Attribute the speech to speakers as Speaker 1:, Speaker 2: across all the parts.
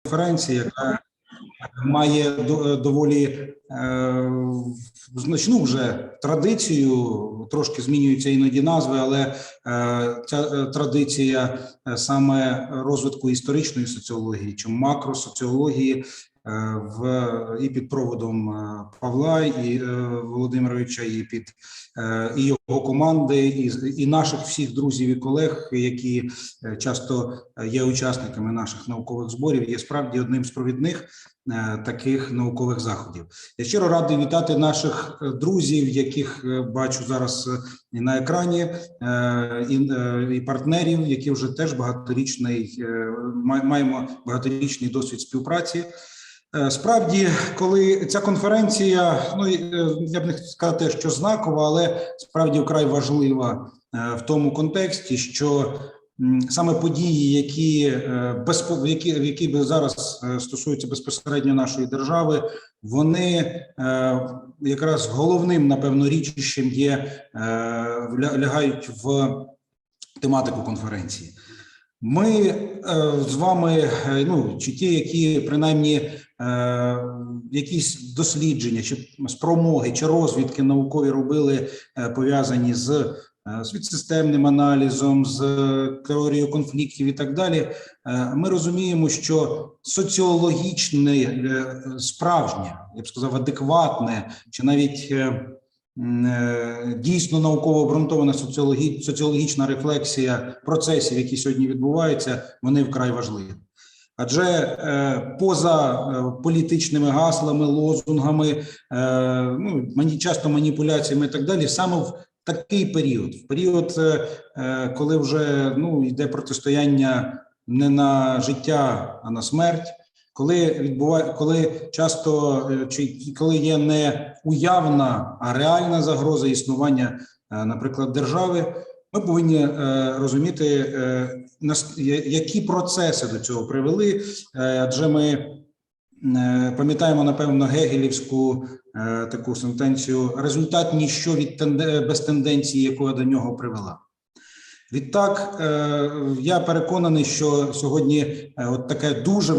Speaker 1: конференції, яка має доволі значну вже традицію, трошки змінюються іноді назви, але ця традиція саме розвитку історичної соціології чи макросоціології і під проводом Павла і Володимировича, і його команди, і наших всіх друзів і колег, які часто є учасниками наших наукових зборів, є справді одним з провідних таких наукових заходів. Я щиро радий вітати наших друзів, яких бачу зараз і на екрані, і партнерів, які вже теж маємо багаторічний досвід співпраці. Справді, коли ця конференція, я б не хотів сказати, що знакова, але справді вкрай важлива в тому контексті, що саме події, які зараз стосуються безпосередньо нашої держави, вони якраз головним, напевно, річищем лягають в тематику конференції. Ми з вами, чи ті, які принаймні якісь дослідження, чи спромоги, чи розвідки наукові робили, пов'язані з світсистемним аналізом, з теорією конфліктів і так далі, ми розуміємо, що соціологічне, справжнє, я б сказав, адекватне, чи навіть дійсно науково обґрунтована соціологічна рефлексія процесів, які сьогодні відбуваються, вони вкрай важливі. Адже поза політичними гаслами, лозунгами, часто маніпуляціями і так далі, саме в такий період, коли вже йде протистояння не на життя, а на смерть, коли є не уявна, а реальна загроза існування, наприклад, держави, ми повинні розуміти, які процеси до цього привели, адже ми пам'ятаємо, напевно, гегелівську таку сентенцію «результат – ніщо без тенденції, якою до нього привела». Відтак, я переконаний, що сьогодні от таке дуже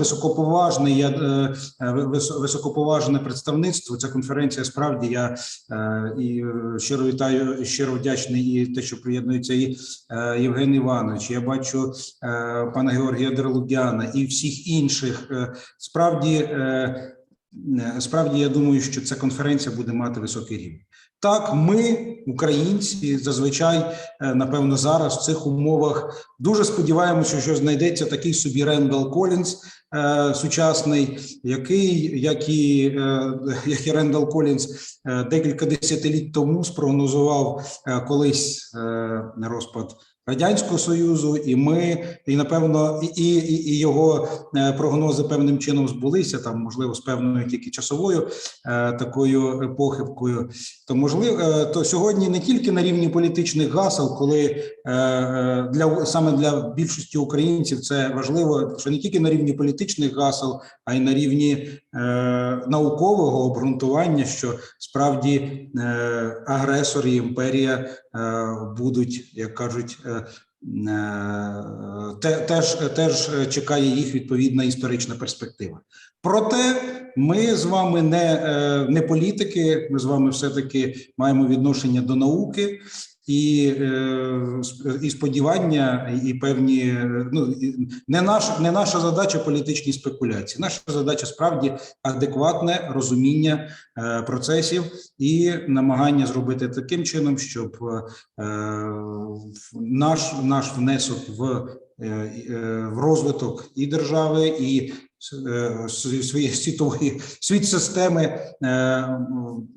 Speaker 1: високоповажне представництво, ця конференція, справді, я і щиро вітаю, щиро вдячний і те, що приєднується і Євген Іванович, я бачу пана Георгія Дерлуг'яна і всіх інших. Справді, я думаю, що ця конференція буде мати високий рівень. Так, ми, українці, зазвичай, напевно, зараз в цих умовах дуже сподіваємося, що знайдеться такий собі Рендал Колінс сучасний, який, як і Рендал Колінс, декілька десятиліть тому спрогнозував колись розпад Радянського Союзу, і напевно, і його прогнози певним чином збулися, там, можливо, з певною тільки часовою такою похибкою. То сьогодні не тільки на рівні політичних гасел, коли саме для більшості українців це важливо, що не тільки на рівні політичних гасел, а й на рівні наукового обґрунтування, що справді агресор і імперія будуть, як кажуть, теж чекає їх відповідна історична перспектива. Проте ми з вами не політики, ми з вами все-таки маємо відношення до науки, і сподівання, і певні, не наша задача політичні спекуляції. Наша задача справді адекватне розуміння процесів і намагання зробити таким чином, щоб наш внесок в розвиток і держави, і своєї світ системи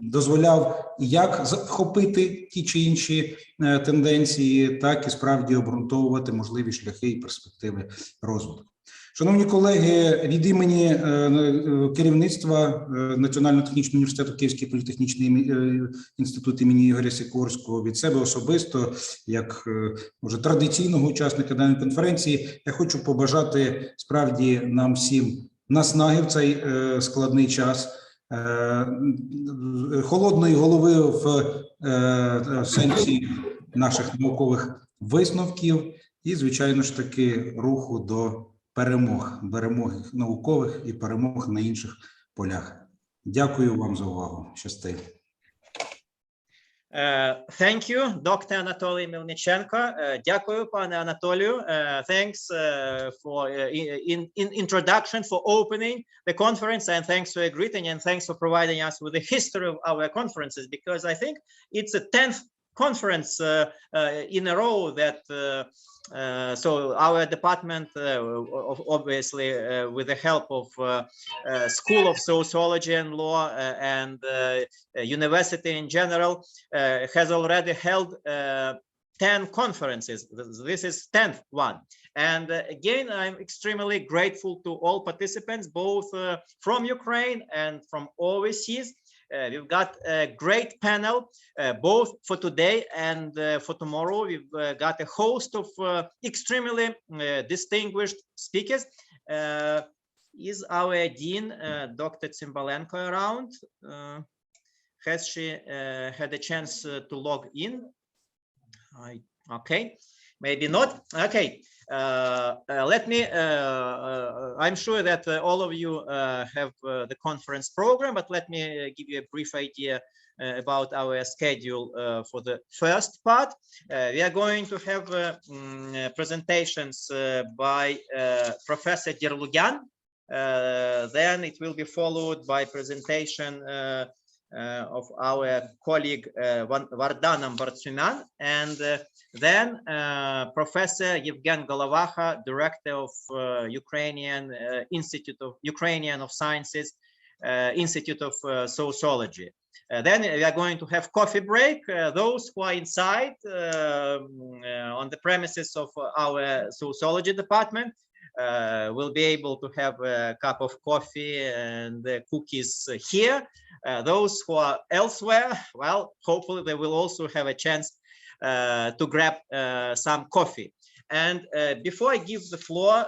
Speaker 1: дозволяв як захопити ті чи інші тенденції, так і справді обґрунтовувати можливі шляхи і перспективи розвитку. Шановні колеги, від імені керівництва Національного технічного університету Київський політехнічний інститут імені Ігоря Сікорського, від себе особисто, як вже традиційного учасника даної конференції, я хочу побажати справді нам всім наснаги в цей складний час, холодної голови в сенсі наших наукових висновків і, звичайно ж таки, руху до перемог наукових і перемог на інших полях. Дякую вам за увагу. Щасти.
Speaker 2: Thank you, Dr. Anatoly Мельниченко. Дякую, пане Анатолію. Thanks for introduction, for opening the conference, and thanks for your greeting, and thanks for providing us with the history of our conferences, because I think it's the 10th conference in a row that so our department, obviously with the help of School of Sociology and Law and university in general, has already held 10 conferences. This is 10th one. And again, I'm extremely grateful to all participants, both from Ukraine and from overseas. We've got a great panel, both for today and for tomorrow. We've got a host of extremely distinguished speakers. Is our dean, Dr. Cymbalenko, around? Has she had a chance to log in? Okay, maybe not. Okay. Let me, I'm sure that all of you have the conference program, but let me give you a brief idea about our schedule for the first part. We are going to have presentations by Professor Dерлуг'ян. Then it will be followed by presentation of our colleague Вардан Амбарцумян, and then Professor Yevgen Головаха, Director of Ukrainian of Sciences, Institute of Sociology. Then we are going to have coffee break. Those who are inside on the premises of our sociology department will be able to have a cup of coffee and cookies here. Those who are elsewhere, well, hopefully they will also have a chance to grab some coffee. And before I give the floor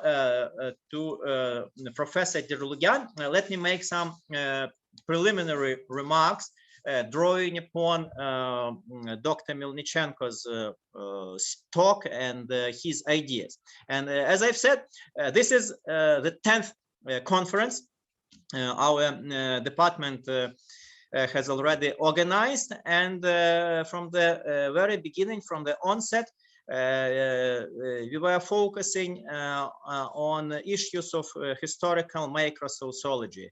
Speaker 2: to Professor Dерлуг'ян, let me make some preliminary remarks drawing upon Dr. Mельниченko's talk and his ideas. And as I've said, this is the 10th conference our department has already organized, and from the very beginning, from the onset, we were focusing on issues of historical micro-sociology.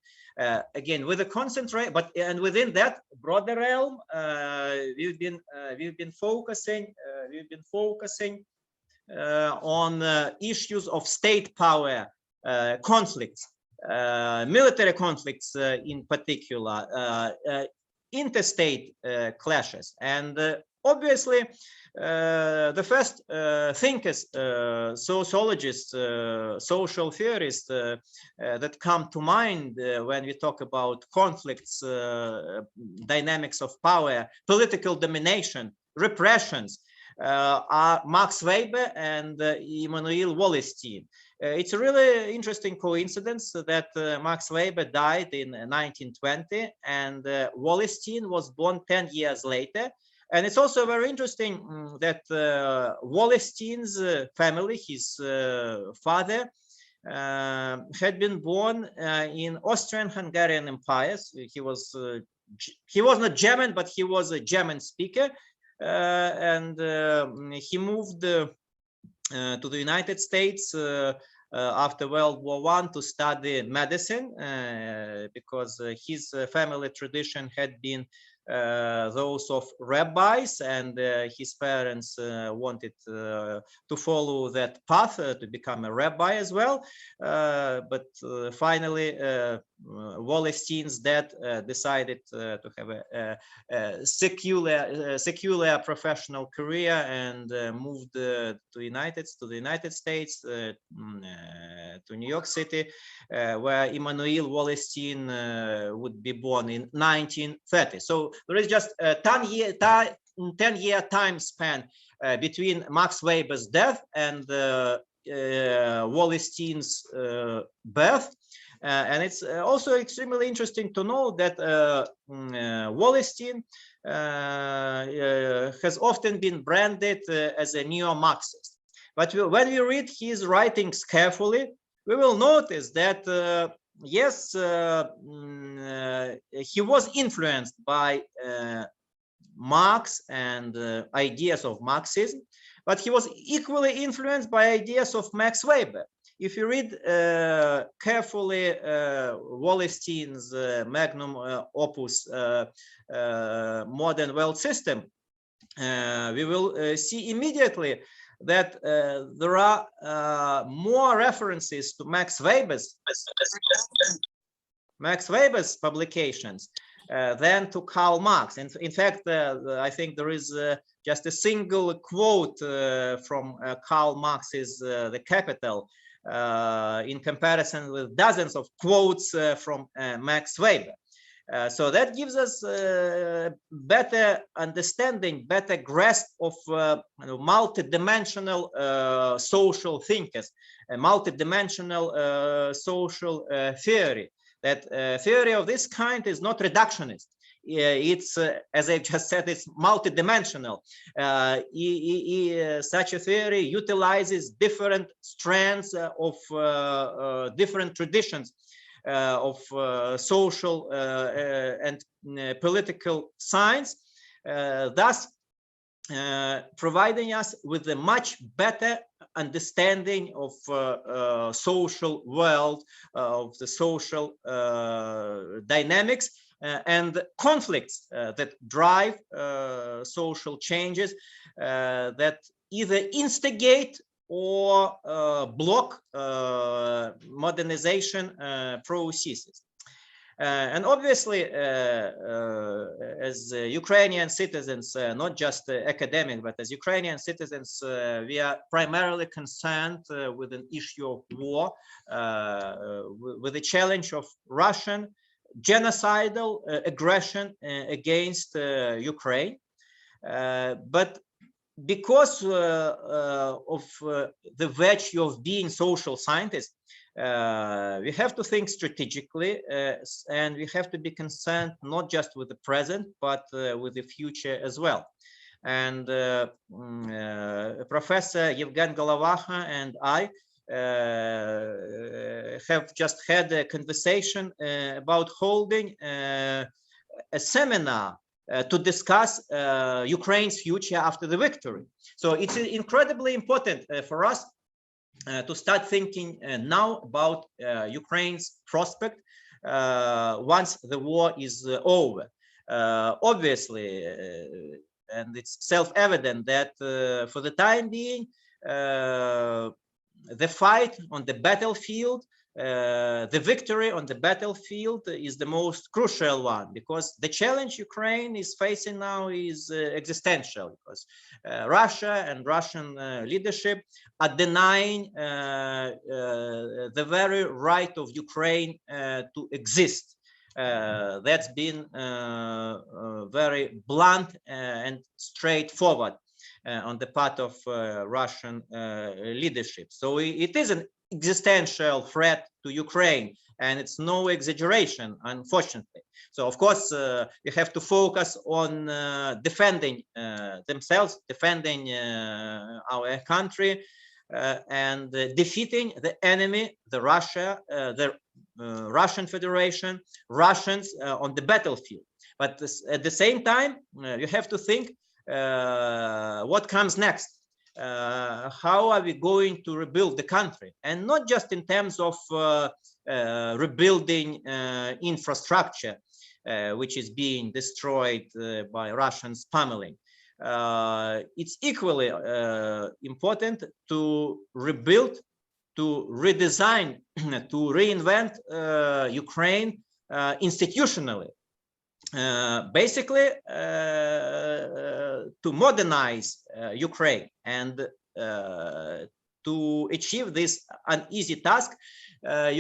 Speaker 2: Again, with a concentrate, and within that broader realm, we've been focusing on issues of state power conflicts, military conflicts in particular, interstate clashes, and obviously the first thinkers, sociologists, social theorists that come to mind when we talk about conflicts, dynamics of power, political domination, repressions, are Max Weber and Immanuel Wallerstein. It's a really interesting coincidence that Max Weber died in 1920 and Wallerstein was born 10 years later. And it's also very interesting that Wallerstein's family, his father, had been born in Austrian-Hungarian empires. He was not German, but he was a German speaker, and he moved to the United States after World War I to study medicine, because his family tradition had been those of rabbis, and his parents wanted to follow that path to become a rabbi as well. But finally, Wallerstein's dad decided to have a secular professional career and moved to the United States, to New York City, where Immanuel Wallerstein would be born in 1930. So there is just a 10-year time span between Max Weber's death and Wallerstein's birth. And it's also extremely interesting to know that Wallerstein has often been branded as a neo-Marxist. But when we read his writings carefully, we will notice that yes, he was influenced by Marx and ideas of Marxism, but he was equally influenced by ideas of Max Weber. If you read carefully Wallerstein's magnum opus, Modern World System, we will see immediately that there are more references to Max Weber's publications than to Karl Marx. And in fact, I think there is just a single quote from Karl Marx's The Capital in comparison with dozens of quotes from Max Weber. So that gives us better understanding, better grasp of multidimensional social thinkers, a multidimensional social theory. That theory of this kind is not reductionist. It's, as I just said, it's multidimensional. Such a theory utilizes different strands of different traditions of social and political science, thus providing us with a much better understanding of social world, of the social dynamics and conflicts that drive social changes that either instigate or block modernization processes. And obviously, as Ukrainian citizens, not just academic, but as Ukrainian citizens, we are primarily concerned with an issue of war, with the challenge of Russian genocidal aggression against Ukraine. But because of the virtue of being social scientists, we have to think strategically, and we have to be concerned not just with the present, but with the future as well. And Professor Yevgen Головаха and I have just had a conversation about holding a seminar to discuss Ukraine's future after the victory. So it's incredibly important for us to start thinking now about Ukraine's prospect once the war is over. Obviously, and it's self-evident that for the time being, the fight on the battlefield, the victory on the battlefield is the most crucial one, because the challenge Ukraine is facing now is existential, because Russia and Russian leadership are denying the very right of Ukraine to exist. That's been very blunt and straightforward on the part of Russian leadership. So it is an existential threat to Ukraine, and it's no exaggeration, unfortunately. So of course we have to focus on defending themselves, defending our country, and defeating the enemy, the Russian Federation, Russians on the battlefield. But at the same time, you have to think what comes next. How are we going to rebuild the country? And not just in terms of rebuilding infrastructure, which is being destroyed by Russian pummeling. It's equally important to rebuild, to redesign, to reinvent Ukraine institutionally. Basically to modernize Ukraine, and to achieve this uneasy task,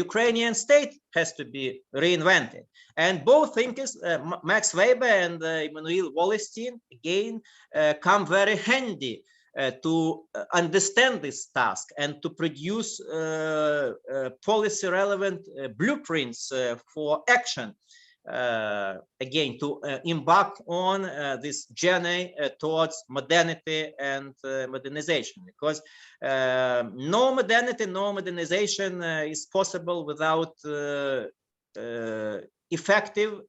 Speaker 2: Ukrainian state has to be reinvented. And both thinkers, Max Weber and Immanuel Wallerstein, again come very handy to understand this task and to produce policy relevant blueprints for action again, to embark on this journey towards modernity and modernization, because no modernity, no modernization is possible without effective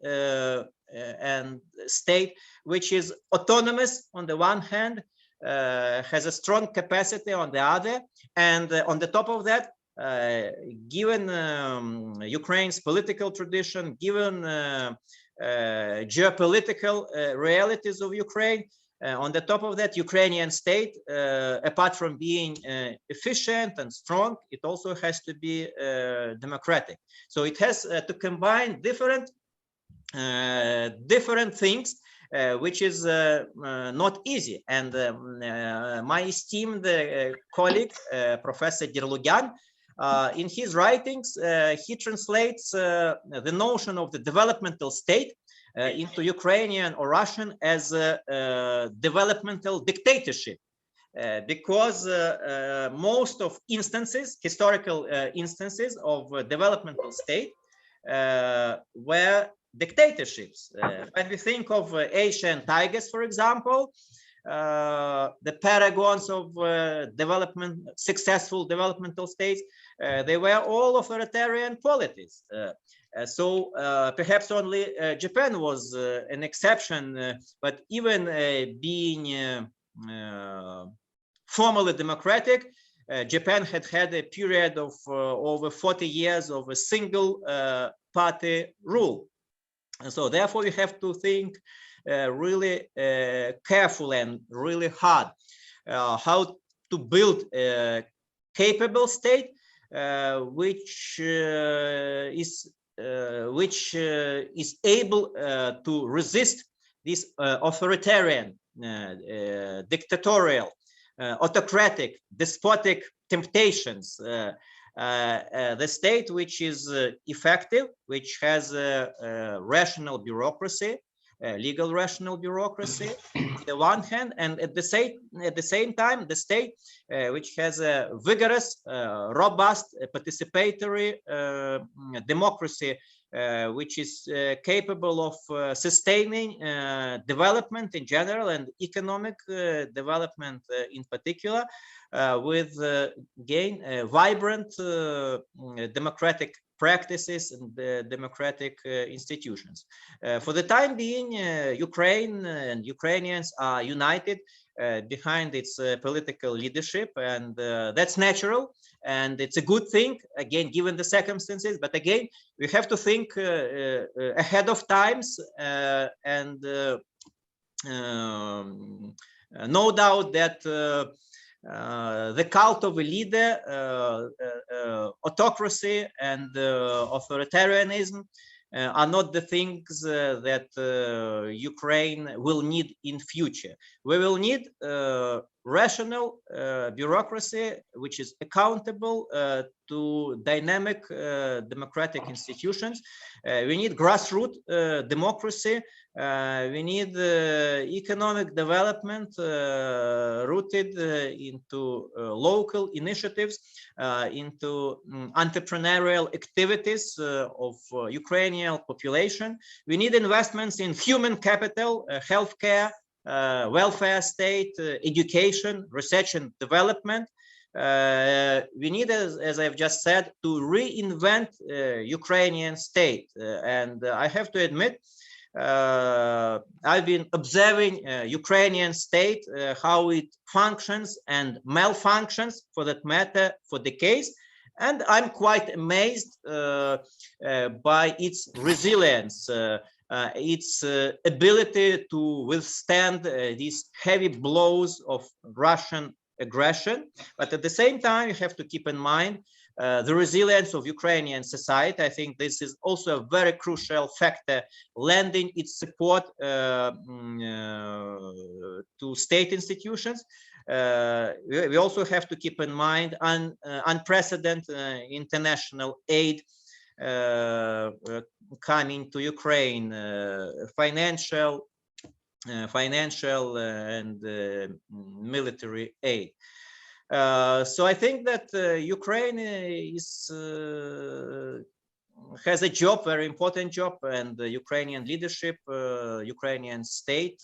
Speaker 2: and state which is autonomous on the one hand, has a strong capacity on the other, and on the top of that, given Ukraine's political tradition, given geopolitical realities of Ukraine, on the top of that, Ukrainian state, apart from being efficient and strong, it also has to be democratic. So it has to combine different things, which is not easy. And my esteemed colleague, Professor Dерлуг'ян, in his writings, he translates the notion of the developmental state into Ukrainian or Russian as a developmental dictatorship, because most of instances, historical instances of developmental state were dictatorships. When we think of Asian tigers, for example, the paragons of successful developmental states, they were all authoritarian polities. So perhaps only Japan was an exception, but even being formally democratic, Japan had a period of over 40 years of a single party rule. And so therefore we have to think really carefully and really hard how to build a capable state which is able to resist these authoritarian, dictatorial, autocratic, despotic temptations. The state which is effective, which has a rational bureaucracy, legal rational bureaucracy on the one hand, and at the same time the state which has a vigorous, robust, participatory democracy, which is capable of sustaining development in general and economic development in particular, with again vibrant democratic practices and democratic institutions. For the time being, Ukraine and Ukrainians are united behind its political leadership, and that's natural, and it's a good thing, again, given the circumstances. But again, we have to think ahead of times, and no doubt that the cult of a leader, autocracy, and authoritarianism are not the things that Ukraine will need in future. We will need rational bureaucracy which is accountable to dynamic democratic institutions. We need grassroots democracy. We need economic development rooted into local initiatives, into entrepreneurial activities of Ukrainian population. We need investments in human capital, healthcare, welfare state, education, research and development. We need, as I've just said, to reinvent Ukrainian state. And I have to admit, I've been observing Ukrainian state, how it functions and malfunctions, for that matter, for decades, and I'm quite amazed by its resilience, its ability to withstand these heavy blows of Russian aggression. But at the same time, you have to keep in mind the resilience of Ukrainian society. I think this is also a very crucial factor, lending its support to state institutions. We also have to keep in mind unprecedented international aid coming to Ukraine, financial and military aid. So I think that Ukraine is has a job, very important job, and the Ukrainian leadership, Ukrainian state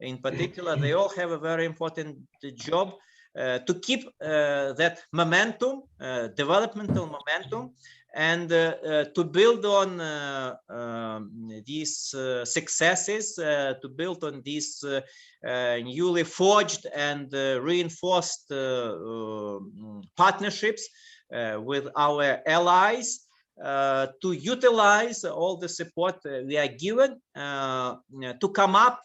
Speaker 2: in particular, they all have a very important job to keep that momentum, developmental momentum, and to build on these successes, to build on these newly forged and reinforced partnerships with our allies, to utilize all the support we are given to come up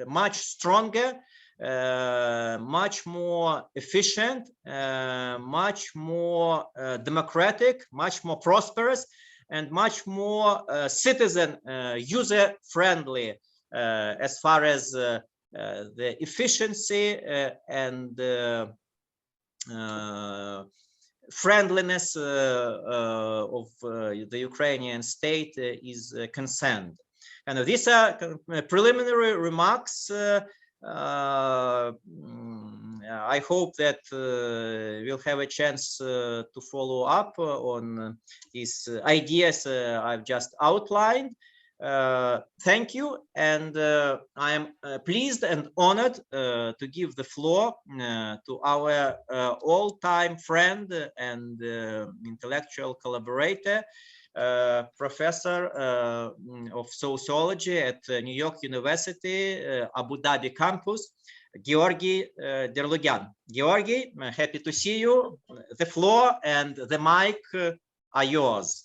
Speaker 2: much stronger, much more efficient, much more democratic, much more prosperous, and much more citizen user-friendly as far as the efficiency and friendliness of the Ukrainian state is concerned. And these are preliminary remarks. I hope that we'll have a chance to follow up on these ideas I've just outlined. Thank you, and I am pleased and honored to give the floor to our all-time friend and intellectual collaborator, professor of sociology at New York University, Abu Dhabi campus, Georgi Dерлуг'ян. Georgi, happy to see you. The floor and the mic are yours.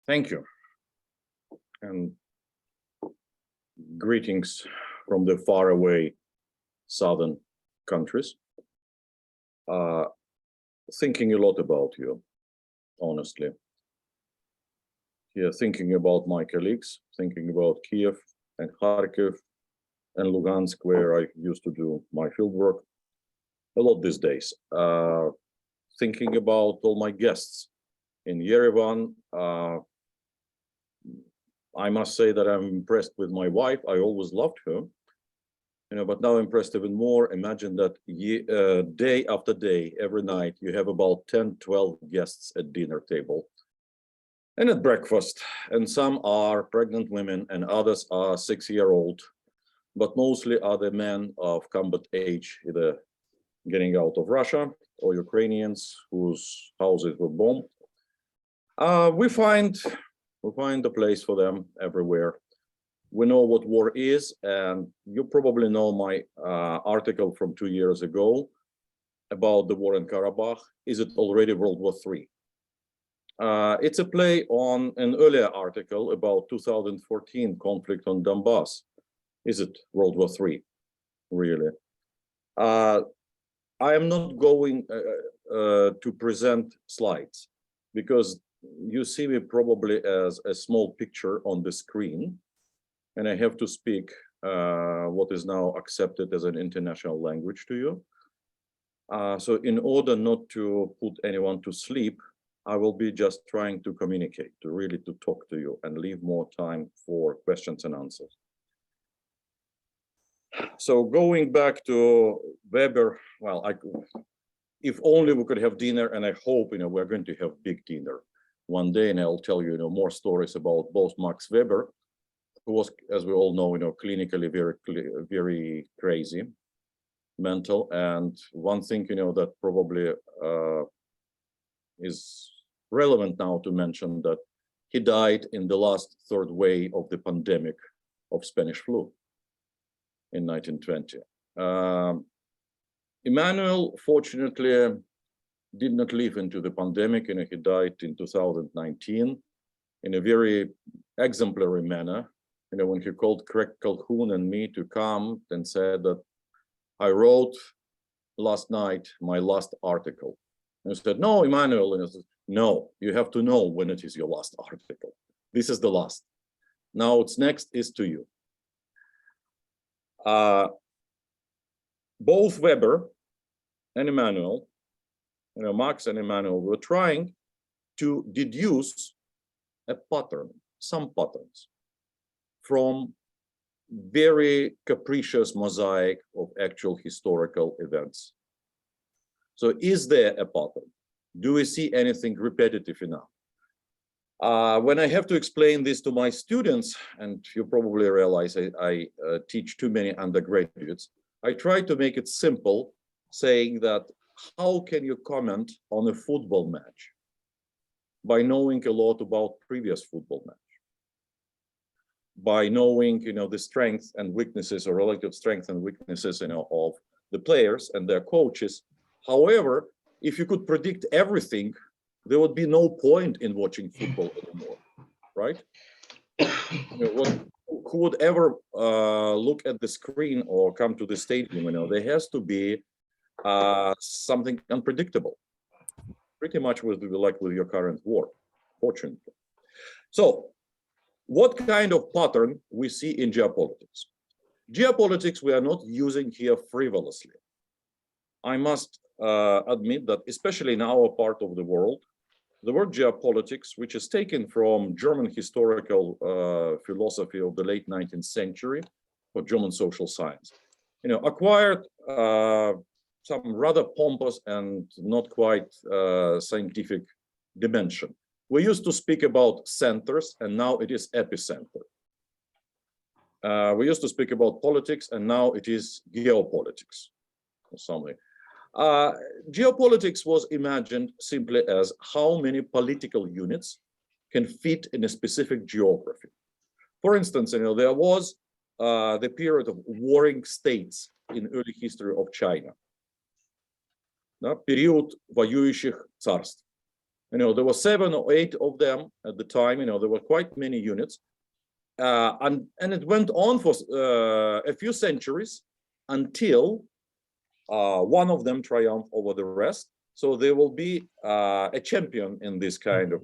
Speaker 3: Thank you, and greetings from the faraway southern countries. Thinking a lot about you, honestly. Yeah, thinking about my colleagues, thinking about Kiev and Kharkiv and Lugansk, where I used to do my fieldwork a lot these days. Thinking about all my guests in Yerevan. I must say that I'm impressed with my wife. I always loved her, but now I'm impressed even more. Imagine that day after day, every night, you have about 10, 12 guests at dinner table and at breakfast. And some are pregnant women and others are 6-year-old, but mostly are the men of combat age, either getting out of Russia or Ukrainians whose houses were bombed. We find a place for them everywhere. We know what war is, and you probably know my article from 2 years ago about the war in Karabakh. Is it already World War III? It's a play on an earlier article about 2014 conflict on Donbass. Is it World War III, really? I am not going to present slides because you see me probably as a small picture on the screen, and I have to speak what is now accepted as an international language to you. So in order not to put anyone to sleep, I will be just trying to communicate, to really to talk to you and leave more time for questions and answers. So going back to Weber, well, if only we could have dinner, and I hope we're going to have big dinner one day, and I'll tell you more stories about both Max Weber, who was, as we all know, clinically very crazy, mental, and one thing that probably is relevant now to mention that he died in the last third wave of the pandemic of Spanish flu in 1920. Emmanuel, fortunately, did not live into the pandemic, he died in 2019 in a very exemplary manner. When he called Craig Calhoun and me to come and said that I wrote last night my last article. And I said, no, Emmanuel, and I said, no, you have to know when it is your last article. This is the last. Now what's next is to you. Both Weber and Emmanuel, Max and Emmanuel, were trying to deduce a pattern, some patterns, from very capricious mosaic of actual historical events. So is there a pattern? Do we see anything repetitive enough? When I have to explain this to my students, and you probably realize I teach too many undergraduates, I try to make it simple, saying that how can you comment on a football match? By knowing a lot about previous football match. By knowing, the strengths and weaknesses or relative strengths and weaknesses, of the players and their coaches. However, if you could predict everything, there would be no point in watching football anymore, right? Who would ever look at the screen or come to the stadium? There has to be something unpredictable. Pretty much with your current war, fortunately. So, what kind of pattern we see in geopolitics? Geopolitics we are not using here frivolously. I must admit that, especially in our part of the world, the word geopolitics, which is taken from German historical philosophy of the late 19th century, or German social science, acquired some rather pompous and not quite scientific dimension. We used to speak about centers, and now it is epicenter. We used to speak about politics, and now it is geopolitics or something. Geopolitics was imagined simply as how many political units can fit in a specific geography. For instance, there was the period of warring states in early history of China. Период воюющих царств. There were 7 or 8 of them at the time. There were quite many units, and it went on for a few centuries until one of them triumphed over the rest. So there will be a champion in this kind of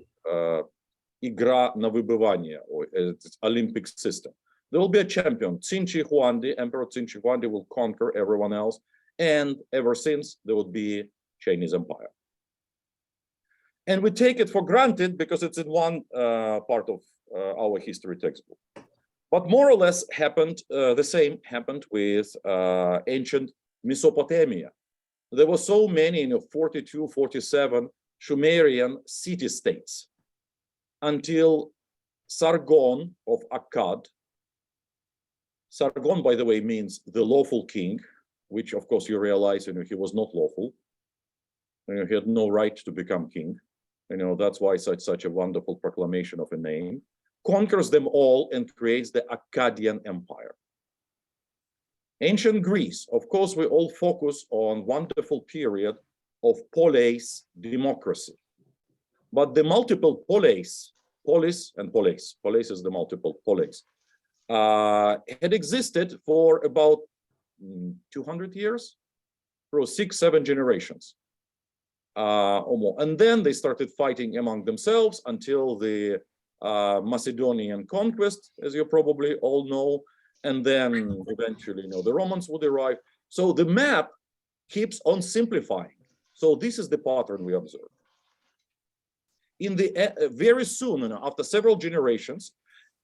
Speaker 3: игра на выбывание, or Olympic system. There will be a champion. Qin Shi Huangdi, Emperor Qin Shi Huangdi will conquer everyone else, and ever since there would be Chinese Empire. And we take it for granted because it's in one part of our history textbook. But more or less the same happened with ancient Mesopotamia. There were so many, 42, 47 Sumerian city-states until Sargon of Akkad. Sargon, by the way, means the lawful king, which of course you realize, he was not lawful. He had no right to become king. That's why such a wonderful proclamation of a name. Conquers them all and creates the Akkadian Empire. Ancient Greece, of course, we all focus on wonderful period of polis democracy. But the multiple polis is the multiple polis, had existed for about 200 years, through 6-7 generations. Or more. And then they started fighting among themselves until the Macedonian conquest, as you probably all know, and then eventually, the Romans would arrive. So the map keeps on simplifying. So this is the pattern we observe. In the very soon, after several generations,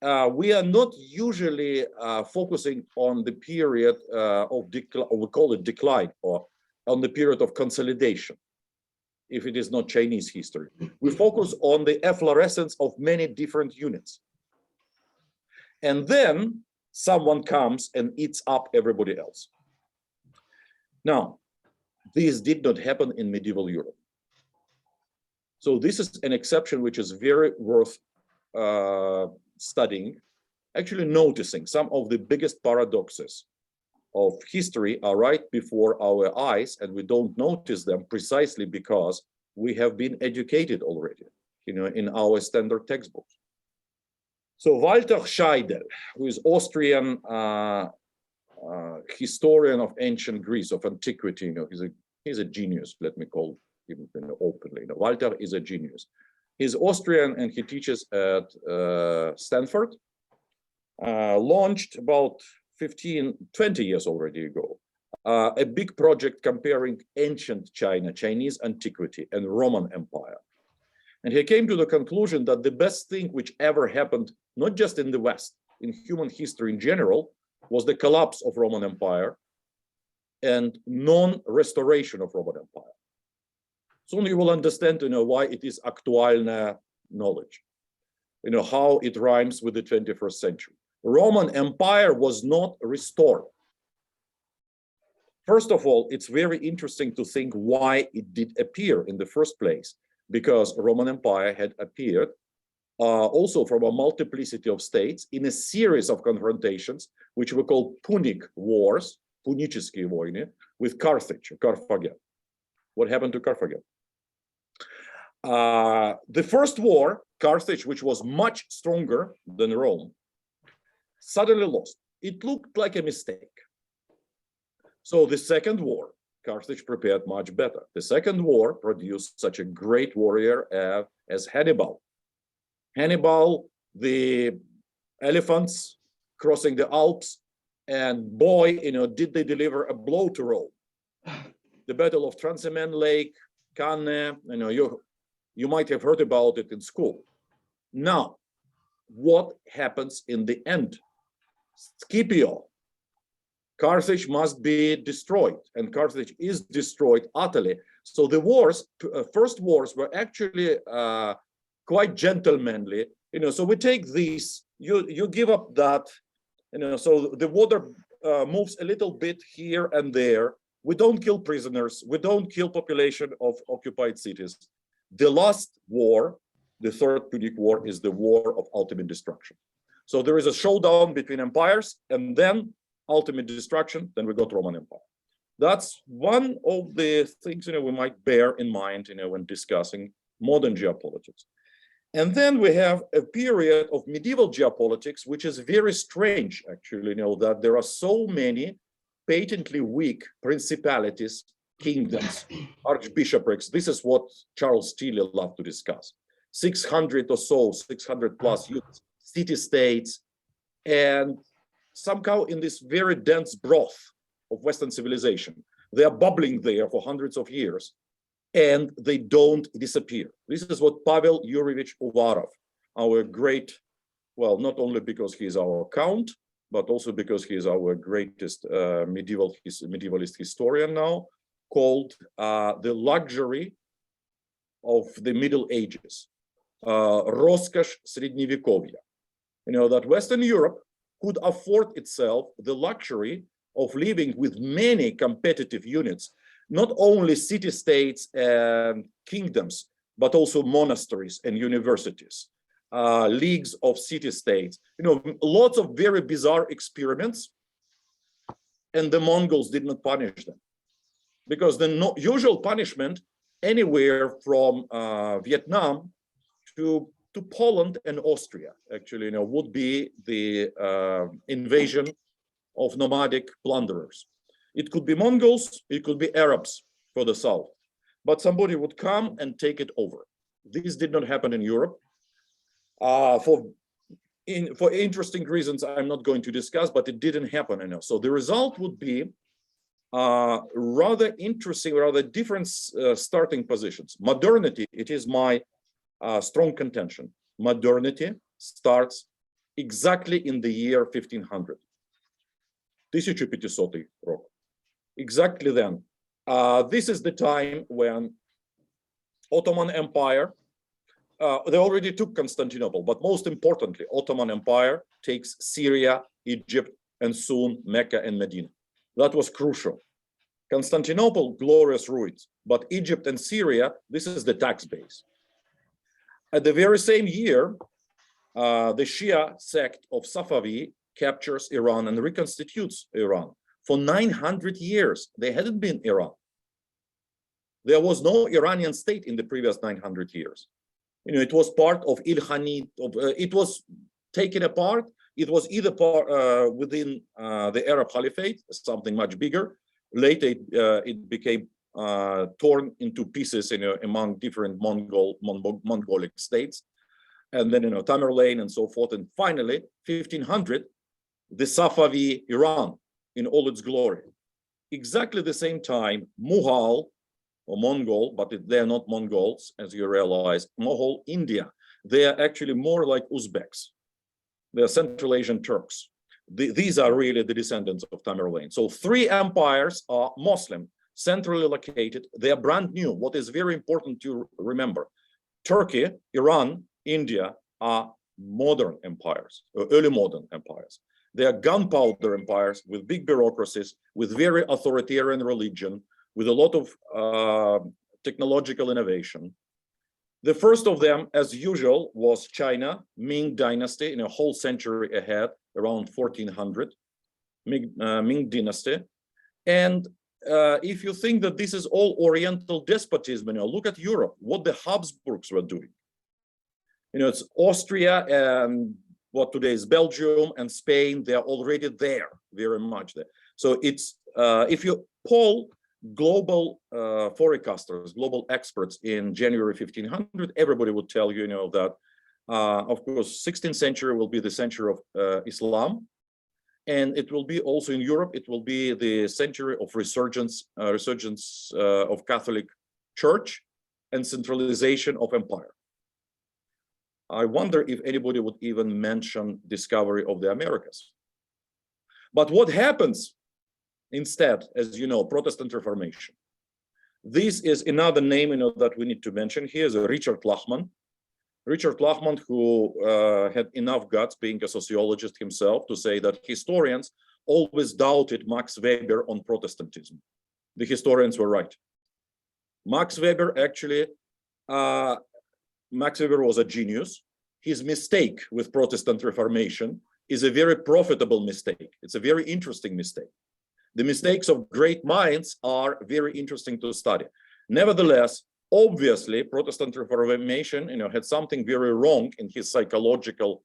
Speaker 3: we are not usually focusing on the period of decline, we call it decline, or on the period of consolidation, if it is not Chinese history. We focus on the efflorescence of many different units. And then someone comes and eats up everybody else. Now, this did not happen in medieval Europe. So this is an exception which is very worth studying, actually noticing some of the biggest paradoxes of history are right before our eyes, and we don't notice them precisely because we have been educated already, in our standard textbooks. So Walter Scheidel, who is Austrian historian of ancient Greece, of antiquity, he's a genius, let me call him openly. Walter is a genius. He's Austrian and he teaches at Stanford, launched about 20 years already ago, a big project comparing ancient China, Chinese antiquity, and Roman Empire. And he came to the conclusion that the best thing which ever happened, not just in the West, in human history in general, was the collapse of Roman Empire and non-restoration of Roman Empire. Soon you will understand, why it is актуальная knowledge. How it rhymes with the 21st century. Roman Empire was not restored. First of all, it's very interesting to think why it did appear in the first place, because Roman Empire had appeared also from a multiplicity of states in a series of confrontations, which we call Punic Wars, Пунические войны, with Carthage, Carthage. What happened to Carthage? The first war, Carthage, which was much stronger than Rome, suddenly lost. It looked like a mistake. So the second war, Carthage prepared much better. The second war produced such a great warrior as Hannibal. Hannibal, the elephants crossing the Alps, and boy, did they deliver a blow to Rome. The Battle of Transamen Lake, Cannae, you might have heard about it in school. Now, what happens in the end? Scipio. Carthage must be destroyed, and Carthage is destroyed utterly. So the wars, first wars, were actually quite gentlemanly. So we take these, you give up that, so the water moves a little bit here and there. We don't kill prisoners. We don't kill population of occupied cities. The last war, the Third Punic War, is the war of ultimate destruction. So there is a showdown between empires, and then ultimate destruction, then we got Roman Empire. That's one of the things we might bear in mind when discussing modern geopolitics. And then we have a period of medieval geopolitics, which is very strange, actually, that there are so many patently weak principalities, kingdoms, archbishoprics. This is what Charles Steele loved to discuss. 600 or so, 600 plus units, city-states, and somehow in this very dense broth of Western civilization, they are bubbling there for hundreds of years, and they don't disappear. This is what Pavel Yurievich Uvarov, our great, well, not only because he is our count, but also because he is our greatest medievalist historian now, called the luxury of the Middle Ages, роскошь средневековья. That Western Europe could afford itself the luxury of living with many competitive units, not only city-states and kingdoms, but also monasteries and universities, leagues of city-states, lots of very bizarre experiments, and the Mongols did not punish them. Because the usual punishment anywhere from Vietnam to Poland and Austria, actually, would be the invasion of nomadic plunderers. It could be Mongols, it could be Arabs for the south, but somebody would come and take it over. This did not happen in Europe. For interesting reasons I'm not going to discuss, but it didn't happen. So the result would be rather interesting, rather different starting positions. Modernity, it is my strong contention. Modernity starts exactly in the year 1500. 1500 рок. Exactly then. This is the time when Ottoman Empire, they already took Constantinople, but most importantly, Ottoman Empire takes Syria, Egypt, and soon Mecca and Medina. That was crucial. Constantinople, glorious ruins, but Egypt and Syria, this is the tax base. At the very same year, the Shia sect of Safavi captures Iran and reconstitutes Iran. For 900 years, they hadn't been Iran. There was no Iranian state in the previous 900 years. It was part of Ilkhanid, it was taken apart. It was either within the Arab Caliphate, something much bigger. Later, it became torn into pieces among different Mongolic states. And then, Tamerlane and so forth. And finally, 1500, the Safavi Iran in all its glory. Exactly the same time, Mughal, or Mongol, but they're not Mongols, as you realize, Mughal India. They are actually more like Uzbeks. They're Central Asian Turks. These are really the descendants of Tamerlane. So 3 empires are Muslim. centrally located. They are brand new. What is very important to remember, Turkey, Iran, India are modern empires, early modern empires. They are gunpowder empires with big bureaucracies, with very authoritarian religion, with a lot of technological innovation. The first of them, as usual, was China, Ming Dynasty, in a whole century ahead, around 1400, Ming Dynasty. And if you think that this is all Oriental despotism, look at Europe, what the Habsburgs were doing. It's Austria and what today is Belgium and Spain, they're already there, very much there. So it's, if you poll global forecasters, global experts in January 1500, everybody would tell you, that, of course, 16th century will be the century of Islam. And it will be also in Europe, it will be the century of resurgence of Catholic Church and centralization of empire. I wonder if anybody would even mention discovery of the Americas. But what happens instead, as you know, Protestant Reformation. This is another name, that we need to mention here is Richard Lachmann. Richard Lachmann, who had enough guts, being a sociologist himself, to say that historians always doubted Max Weber on Protestantism. The historians were right. Max Weber actually, Max Weber was a genius. His mistake with Protestant Reformation is a very profitable mistake. It's a very interesting mistake. The mistakes of great minds are very interesting to study. Nevertheless, obviously, Protestant Reformation, had something very wrong in his psychological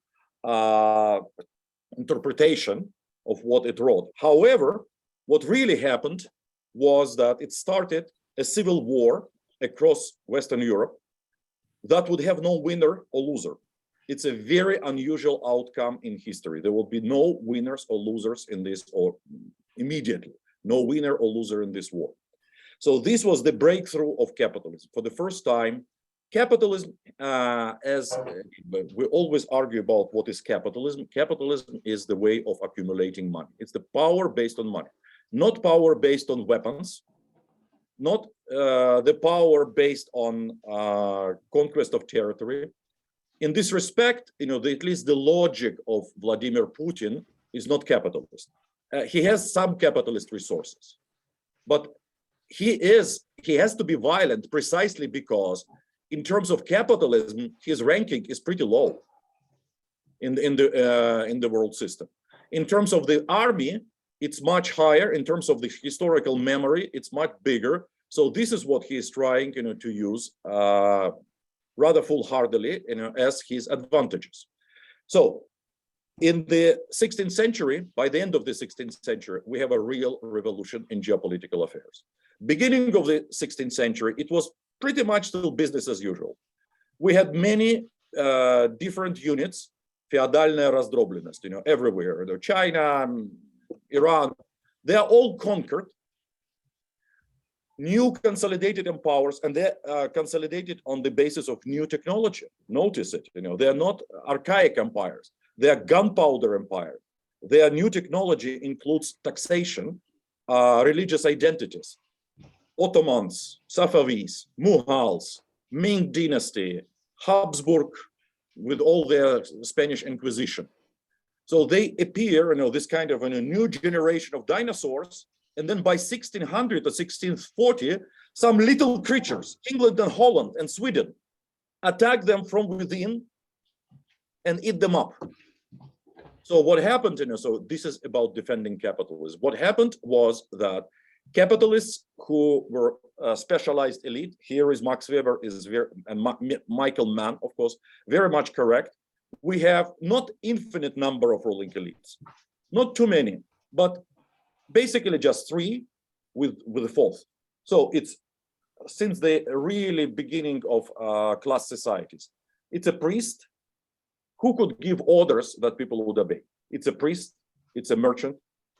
Speaker 3: interpretation of what it wrote. However, what really happened was that it started a civil war across Western Europe that would have no winner or loser. It's a very unusual outcome in history. There will be no winners or losers in this, or immediately, no winner or loser in this war. So this was the breakthrough of capitalism. For the first time, capitalism, as we always argue about what is capitalism. Capitalism is the way of accumulating money. It's the power based on money, not power based on weapons, not the power based on conquest of territory. In this respect, at least the logic of Vladimir Putin is not capitalist. He has some capitalist resources, but he has to be violent precisely because in terms of capitalism, his ranking is pretty low in the world system. In terms of the army, it's much higher. In terms of the historical memory, it's much bigger. So this is what he is trying, to use rather foolhardily, as his advantages. So in the 16th century, by the end of the 16th century, we have a real revolution in geopolitical affairs. Beginning of the 16th century, it was pretty much still business as usual. We had many different units, feodalная раздробленность, everywhere. China, Iran, they are all conquered. New consolidated empires, and they're consolidated on the basis of new technology. Notice it, they are not archaic empires. They are gunpowder empire. Their new technology includes taxation, religious identities. Ottomans, Safavids, Mughals, Ming Dynasty, Habsburg, with all their Spanish Inquisition. So they appear, this kind of a new generation of dinosaurs. And then by 1600 or 1640, some little creatures, England and Holland and Sweden, attack them from within and eat them up. So what happened, so this is about defending capitalism. What happened was that capitalists who were specialized elite, here is Max Weber, and Michael Mann, of course, very much correct. We have not infinite number of ruling elites, not too many, but basically just three with the fourth. So it's since the really beginning of class societies. It's a priest who could give orders that people would obey. It's a priest, it's a merchant,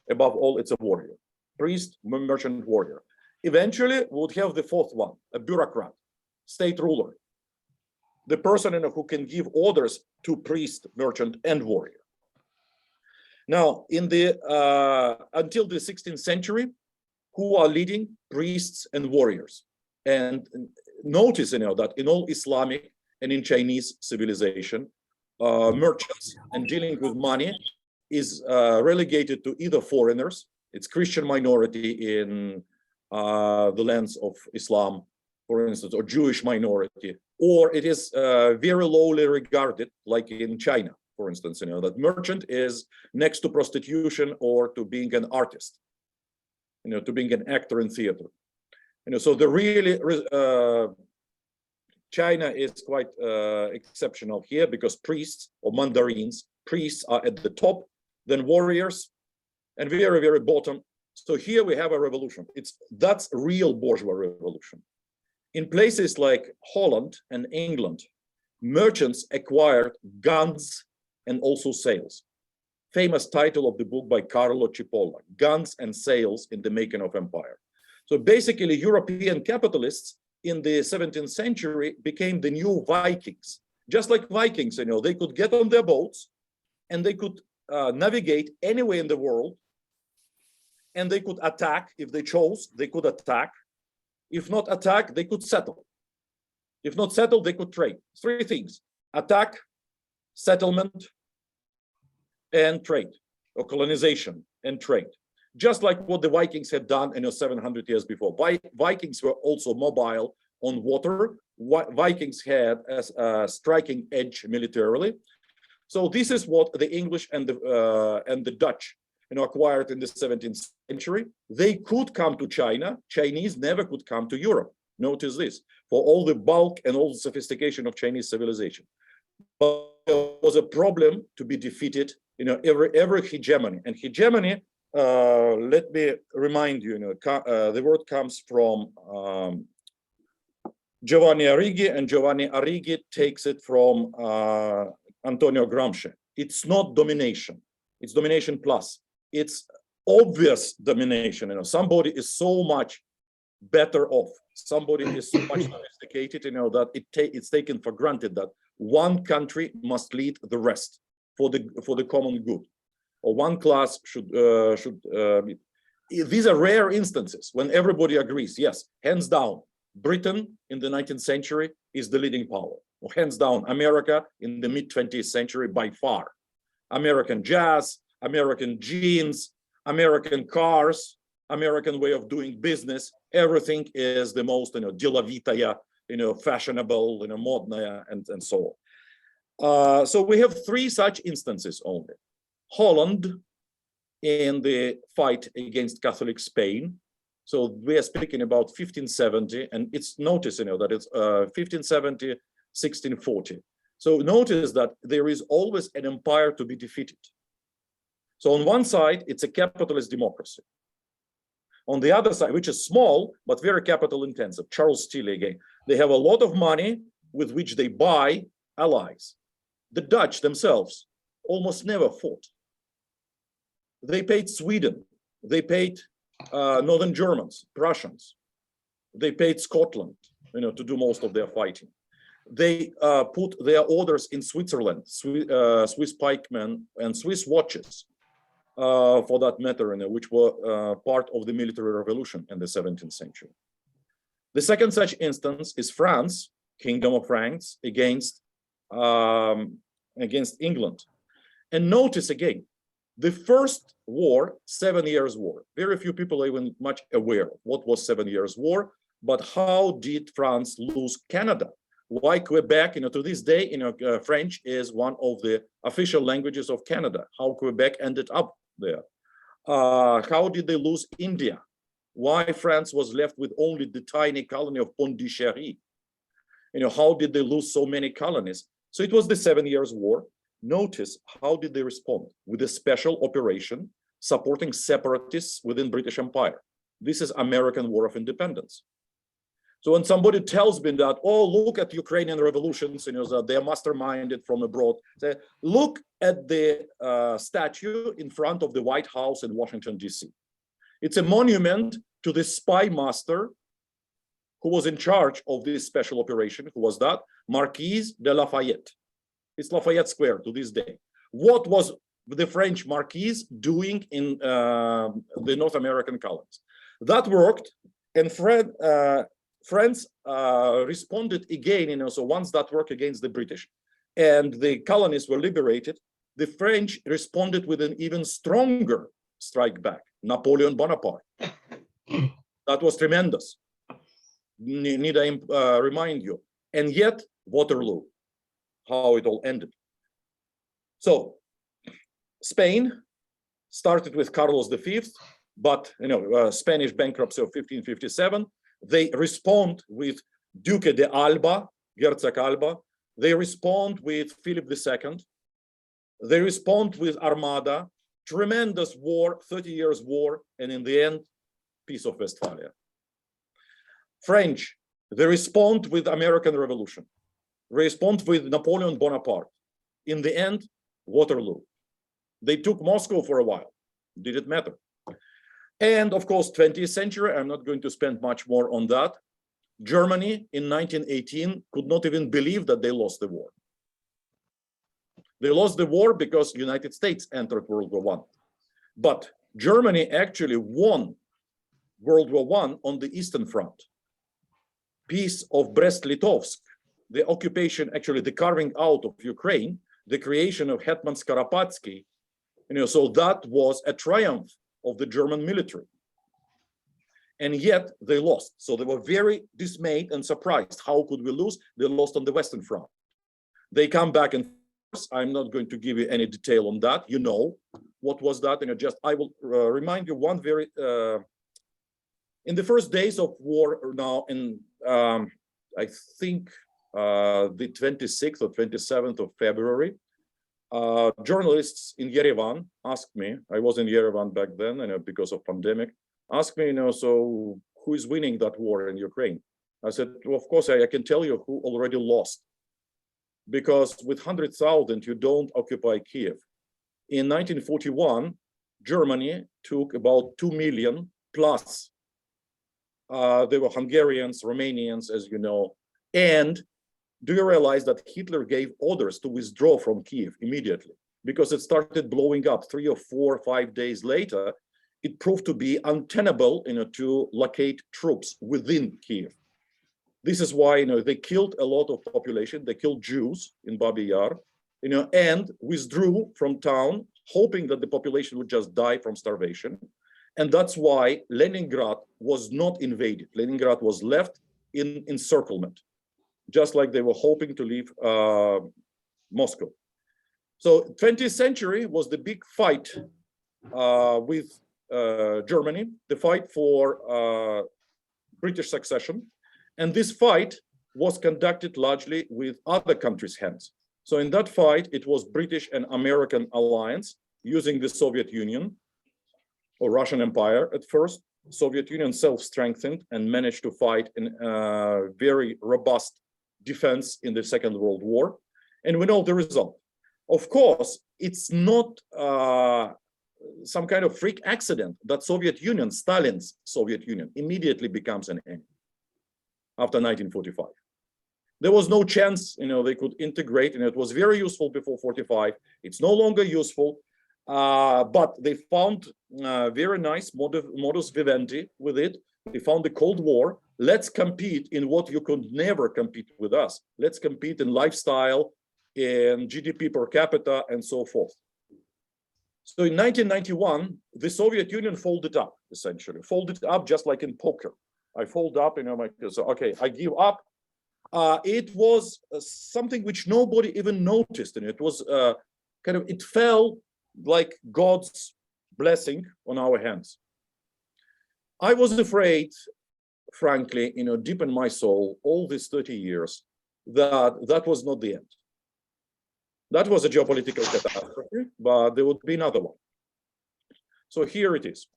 Speaker 3: above all, it's a warrior. Priest, merchant, warrior. Eventually, we would have the fourth one, a bureaucrat, state ruler. The person who can give orders to priest, merchant, and warrior. Now, in the until the 16th century, who are leading priests and warriors. And notice, that in all Islamic and in Chinese civilization, merchants and dealing with money is relegated to either foreigners, it's Christian minority in the lands of Islam, for instance, or Jewish minority, or it is very lowly regarded, like in China, for instance, that merchant is next to prostitution or to being an artist, to being an actor in theater. So the really, China is quite exceptional here because priests or mandarins, priests are at the top, then warriors, and very, very bottom. So here we have a revolution. That's real bourgeois revolution. In places like Holland and England, merchants acquired guns and also sails. Famous title of the book by Carlo Cipolla, Guns and Sails in the Making of Empire. So basically, European capitalists in the 17th century became the new Vikings. Just like Vikings, they could get on their boats and they could navigate anywhere in the world, and they could attack if they chose. They could attack. If not attack, they could settle. If not settle, they could trade. Three things: attack, settlement, and trade, or colonization and trade. Just like what the Vikings had done 700 years before. Vikings were also mobile on water. Vikings had a striking edge militarily. So this is what the English and the Dutch acquired in the 17th century. They could come to China. Chinese never could come to Europe. Notice this, for all the bulk and all the sophistication of Chinese civilization. But there was a problem to be defeated, every hegemony. And hegemony, let me remind you, the word comes from Giovanni Arrighi, and Giovanni Arrighi takes it from Antonio Gramsci. It's not domination. It's domination plus. It's obvious domination. Somebody is so much better off. Somebody is so much sophisticated, that it's taken for granted that one country must lead the rest for the common good, or one class should. These are rare instances when everybody agrees. Yes, hands down, Britain in the 19th century is the leading power. Or hands down, America in the mid-20th century by far. American jazz, American jeans, American cars, American way of doing business. Everything is the most, delavitaya, fashionable, modnaya, and so on. So we have three such instances only. Holland in the fight against Catholic Spain. So we are speaking about 1570, and it's notice, that it's 1570, 1640. So notice that there is always an empire to be defeated. So on one side, it's a capitalist democracy. On the other side, which is small, but very capital intensive, Charles Steele again, they have a lot of money with which they buy allies. The Dutch themselves almost never fought. They paid Sweden, they paid Northern Germans, Prussians, they paid Scotland, to do most of their fighting. They put their orders in Switzerland, Swiss pikemen and Swiss watches, for that matter, which were part of the military revolution in the 17th century. The second such instance is France, Kingdom of France, against England. And notice again, the first war, 7 Years' War. Very few people are even much aware of what was 7 Years' War, but how did France lose Canada? Why Quebec, to this day, French is one of the official languages of Canada. How Quebec ended up there. How did they lose India? Why France was left with only the tiny colony of Pondichéry? How did they lose so many colonies? So it was the 7 Years' War. Notice how did they respond? With a special operation supporting separatists within British Empire. This is American War of Independence. So when somebody tells me that, oh, look at Ukrainian revolutions, that they're masterminded from abroad, say, look at the statue in front of the White House in Washington, D.C. It's a monument to the spy master who was in charge of this special operation. Who was that? Marquis de Lafayette. It's Lafayette Square to this day. What was the French Marquis doing in the North American colonies? That worked, and France responded again, so once that worked against the British and the colonies were liberated, the French responded with an even stronger strike back, Napoleon Bonaparte. That was tremendous. Need I remind you? And yet, Waterloo, how it all ended. So, Spain started with Carlos V, but Spanish bankruptcy of 1557. They respond with Duque de Alba, Herzog Alba. They respond with Philip II. They respond with Armada, tremendous war, 30 years war, and in the end, Peace of Westphalia. French, they respond with American Revolution. Respond with Napoleon Bonaparte. In the end, Waterloo. They took Moscow for a while. Did it matter? And of course, 20th century, I'm not going to spend much more on that. Germany in 1918 could not even believe that they lost the war. They lost the war because the United States entered World War I. But Germany actually won World War I on the Eastern Front. Peace of Brest-Litovsk, the occupation, actually the carving out of Ukraine, the creation of Hetman Skoropadsky, so that was a triumph of the German military. And yet they lost. So they were very dismayed and surprised. How could we lose? They lost on the Western Front. They come back and I'm not going to give you any detail on that. You know what was that. And I will remind you one very, in the first days of war now, in I think the 26th or 27th of February, journalists in Yerevan asked me, I was in Yerevan back then, because of pandemic, asked me, so who is winning that war in Ukraine? I said, well, of course, I can tell you who already lost. Because with 100,000, you don't occupy Kiev. In 1941, Germany took about 2 million plus. There were Hungarians, Romanians, as you know. And do you realize that Hitler gave orders to withdraw from Kiev immediately? Because it started blowing up 3 or 4 or 5 days later. It proved to be untenable, to locate troops within Kiev. This is why, they killed a lot of population. They killed Jews in Babi Yar, and withdrew from town, hoping that the population would just die from starvation. And that's why Leningrad was not invaded. Leningrad was left in encirclement, just like they were hoping to leave Moscow. So 20th century was the big fight with Germany, the fight for British succession. And this fight was conducted largely with other countries' hands. So in that fight, it was British and American alliance using the Soviet Union or Russian Empire at first. Soviet Union self-strengthened and managed to fight in very robust defense in the Second World War. And we know the result. Of course, it's not some kind of freak accident that Soviet Union, Stalin's Soviet Union, immediately becomes an enemy after 1945. There was no chance, they could integrate, and it was very useful before 45. It's no longer useful, but they found very nice modus vivendi with it. They found the Cold War. Let's compete in what you could never compete with us. Let's compete in lifestyle, in GDP per capita, and so forth. So in 1991, the Soviet Union folded up, essentially. Folded up just like in poker. I fold up, so, okay, I give up. It was something which nobody even noticed, and it was it fell like God's blessing on our hands. I was afraid, frankly, deep in my soul, all these 30 years, that that was not the end. That was a geopolitical catastrophe, but there would be another one. So here it is.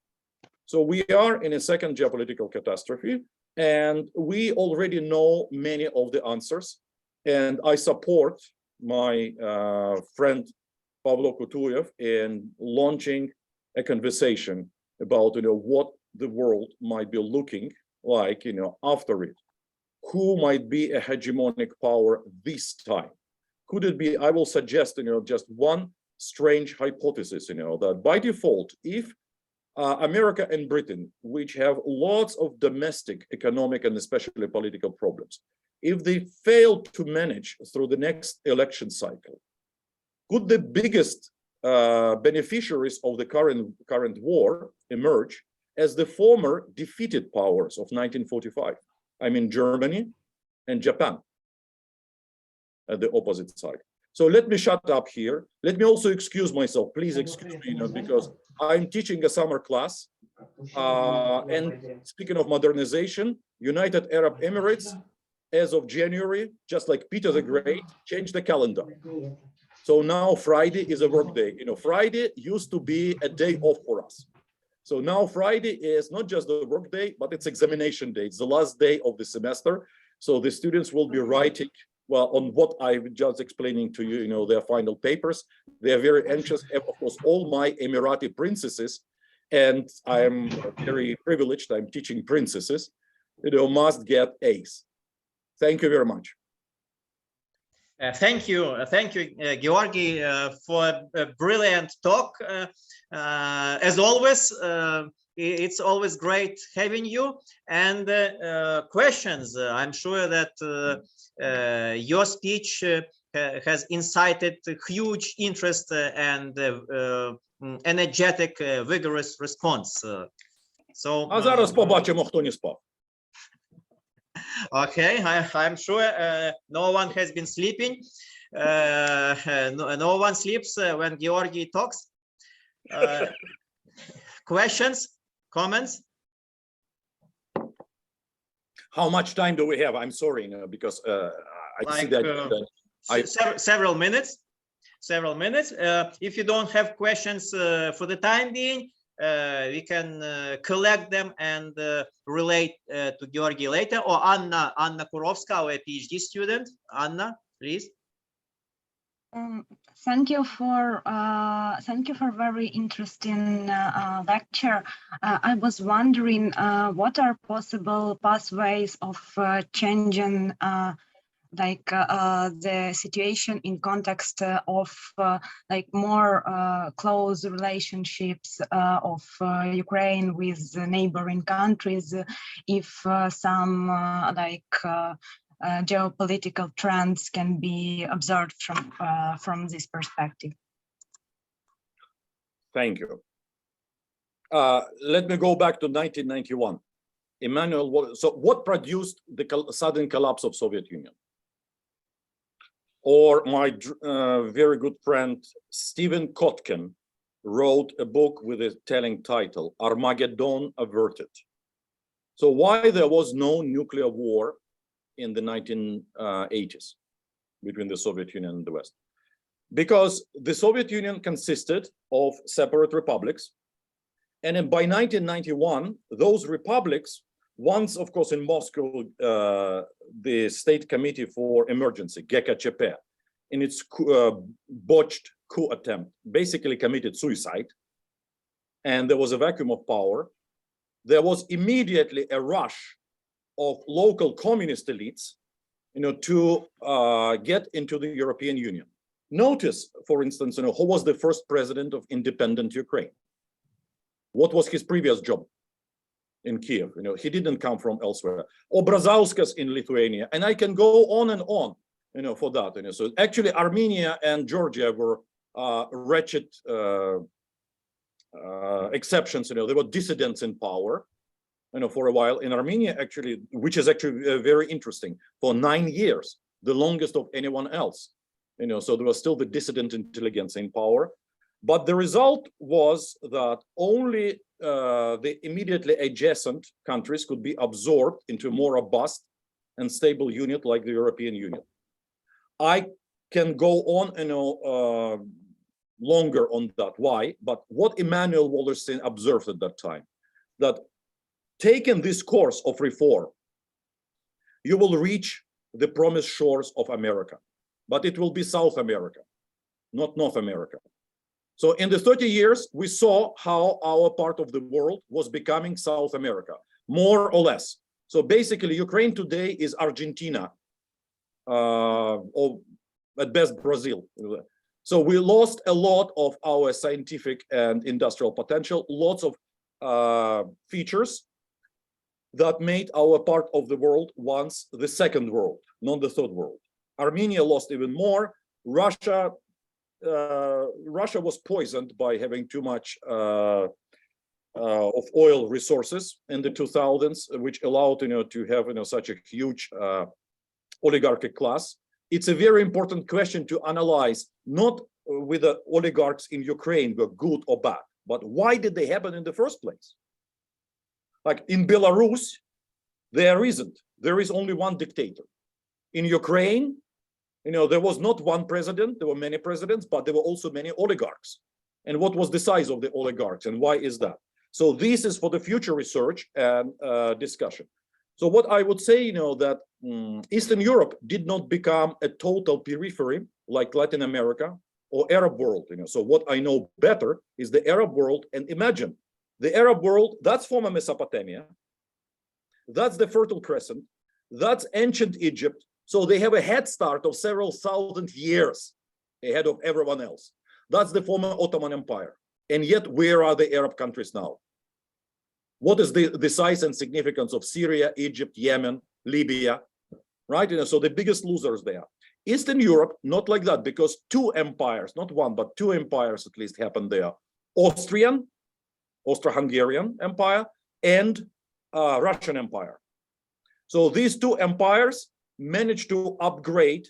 Speaker 3: So we are in a second geopolitical catastrophe, and we already know many of the answers. And I support my friend Pavlo Kutуєв in launching a conversation about what the world might be looking like after it. Who might be a hegemonic power this time? Could it be? I will suggest just one strange hypothesis. That by default, if America and Britain, which have lots of domestic economic and especially political problems, if they fail to manage through the next election cycle, could the biggest beneficiaries of the current war emerge as the former defeated powers of 1945? I mean, Germany and Japan at the opposite side. So let me shut up here. Let me also excuse myself. Please excuse me, because I'm teaching a summer class. And speaking of modernization, United Arab Emirates, as of January, just like Peter the Great, changed the calendar. So now Friday is a work day. Friday used to be a day off for us. So now Friday is not just the work day, but it's examination day. It's the last day of the semester. So the students will be writing, well, on what I'm just explaining to you, their final papers. They're very anxious. Of course, all my Emirati princesses, and I'm very privileged, I'm teaching princesses, must get A's. Thank you very much.
Speaker 2: Thank you, Georgi, for a brilliant talk. As always, it's always great having you. And questions, I'm sure that your speech has incited huge interest and energetic, vigorous response.
Speaker 3: А зараз побачимо, хто не спав.
Speaker 2: Okay, I'm sure no one has been sleeping. No one sleeps when Georgi talks. Questions, comments?
Speaker 3: How much time do we have? I'm sorry, because I see that
Speaker 2: several minutes. Several minutes. If you don't have questions for the time being, we can collect them and relate to Georgi later, or Anna Kurovska, our PhD student. Anna, please.
Speaker 4: Thank you for very interesting lecture. I was wondering what are possible pathways of changing the situation in context of more close relationships of Ukraine with neighboring countries, if some geopolitical trends can be observed from this perspective.
Speaker 3: Thank you. Let me go back to 1991. So what produced the sudden collapse of Soviet Union? Or my very good friend Stephen Kotkin wrote a book with a telling title, Armageddon Averted. So why there was no nuclear war in the 1980s between the Soviet Union and the West? Because the Soviet Union consisted of separate republics. And then by 1991, those republics, once, of course, in Moscow, the State Committee for Emergency, GKCHP, in its botched coup attempt, basically committed suicide. And there was a vacuum of power. There was immediately a rush of local communist elites, to get into the European Union. Notice, for instance, who was the first president of independent Ukraine? What was his previous job in Kiev? He didn't come from elsewhere. Or Brazauskas in Lithuania, and I can go on and on, for that. So actually, Armenia and Georgia were wretched exceptions. They were dissidents in power. For a while in Armenia, actually, which is actually very interesting, for 9 years, the longest of anyone else. So there was still the dissident intelligence in power. But the result was that only the immediately adjacent countries could be absorbed into a more robust and stable unit like the European Union. I can go on, longer on that. Why? But what Emanuel Wallerstein observed at that time, that taking this course of reform, you will reach the promised shores of America, but it will be South America, not North America. So in the 30 years, we saw how our part of the world was becoming South America, more or less. So basically, Ukraine today is Argentina, or at best Brazil. So we lost a lot of our scientific and industrial potential, lots of features that made our part of the world once the second world, not the third world. Armenia lost even more. Russia was poisoned by having too much of oil resources in the 2000s, which allowed to have such a huge oligarchic class. It's a very important question to analyze, not with the oligarchs in Ukraine were good or bad, but why did they happen in the first place? Like in Belarus, there isn't. There is only one dictator. In Ukraine, there was not one president, there were many presidents, but there were also many oligarchs. And what was the size of the oligarchs and why is that? So this is for the future research and discussion. So what I would say, that Eastern Europe did not become a total periphery like Latin America or Arab world. So what I know better is the Arab world. And imagine the Arab world, that's former Mesopotamia. That's the Fertile Crescent. That's ancient Egypt. So they have a head start of several thousand years ahead of everyone else. That's the former Ottoman Empire. And yet, where are the Arab countries now? What is the size and significance of Syria, Egypt, Yemen, Libya, right? So the biggest losers there. Eastern Europe, not like that, because two empires, not one, but two empires at least happened there. Austro-Hungarian Empire and Russian Empire. So these two empires managed to upgrade.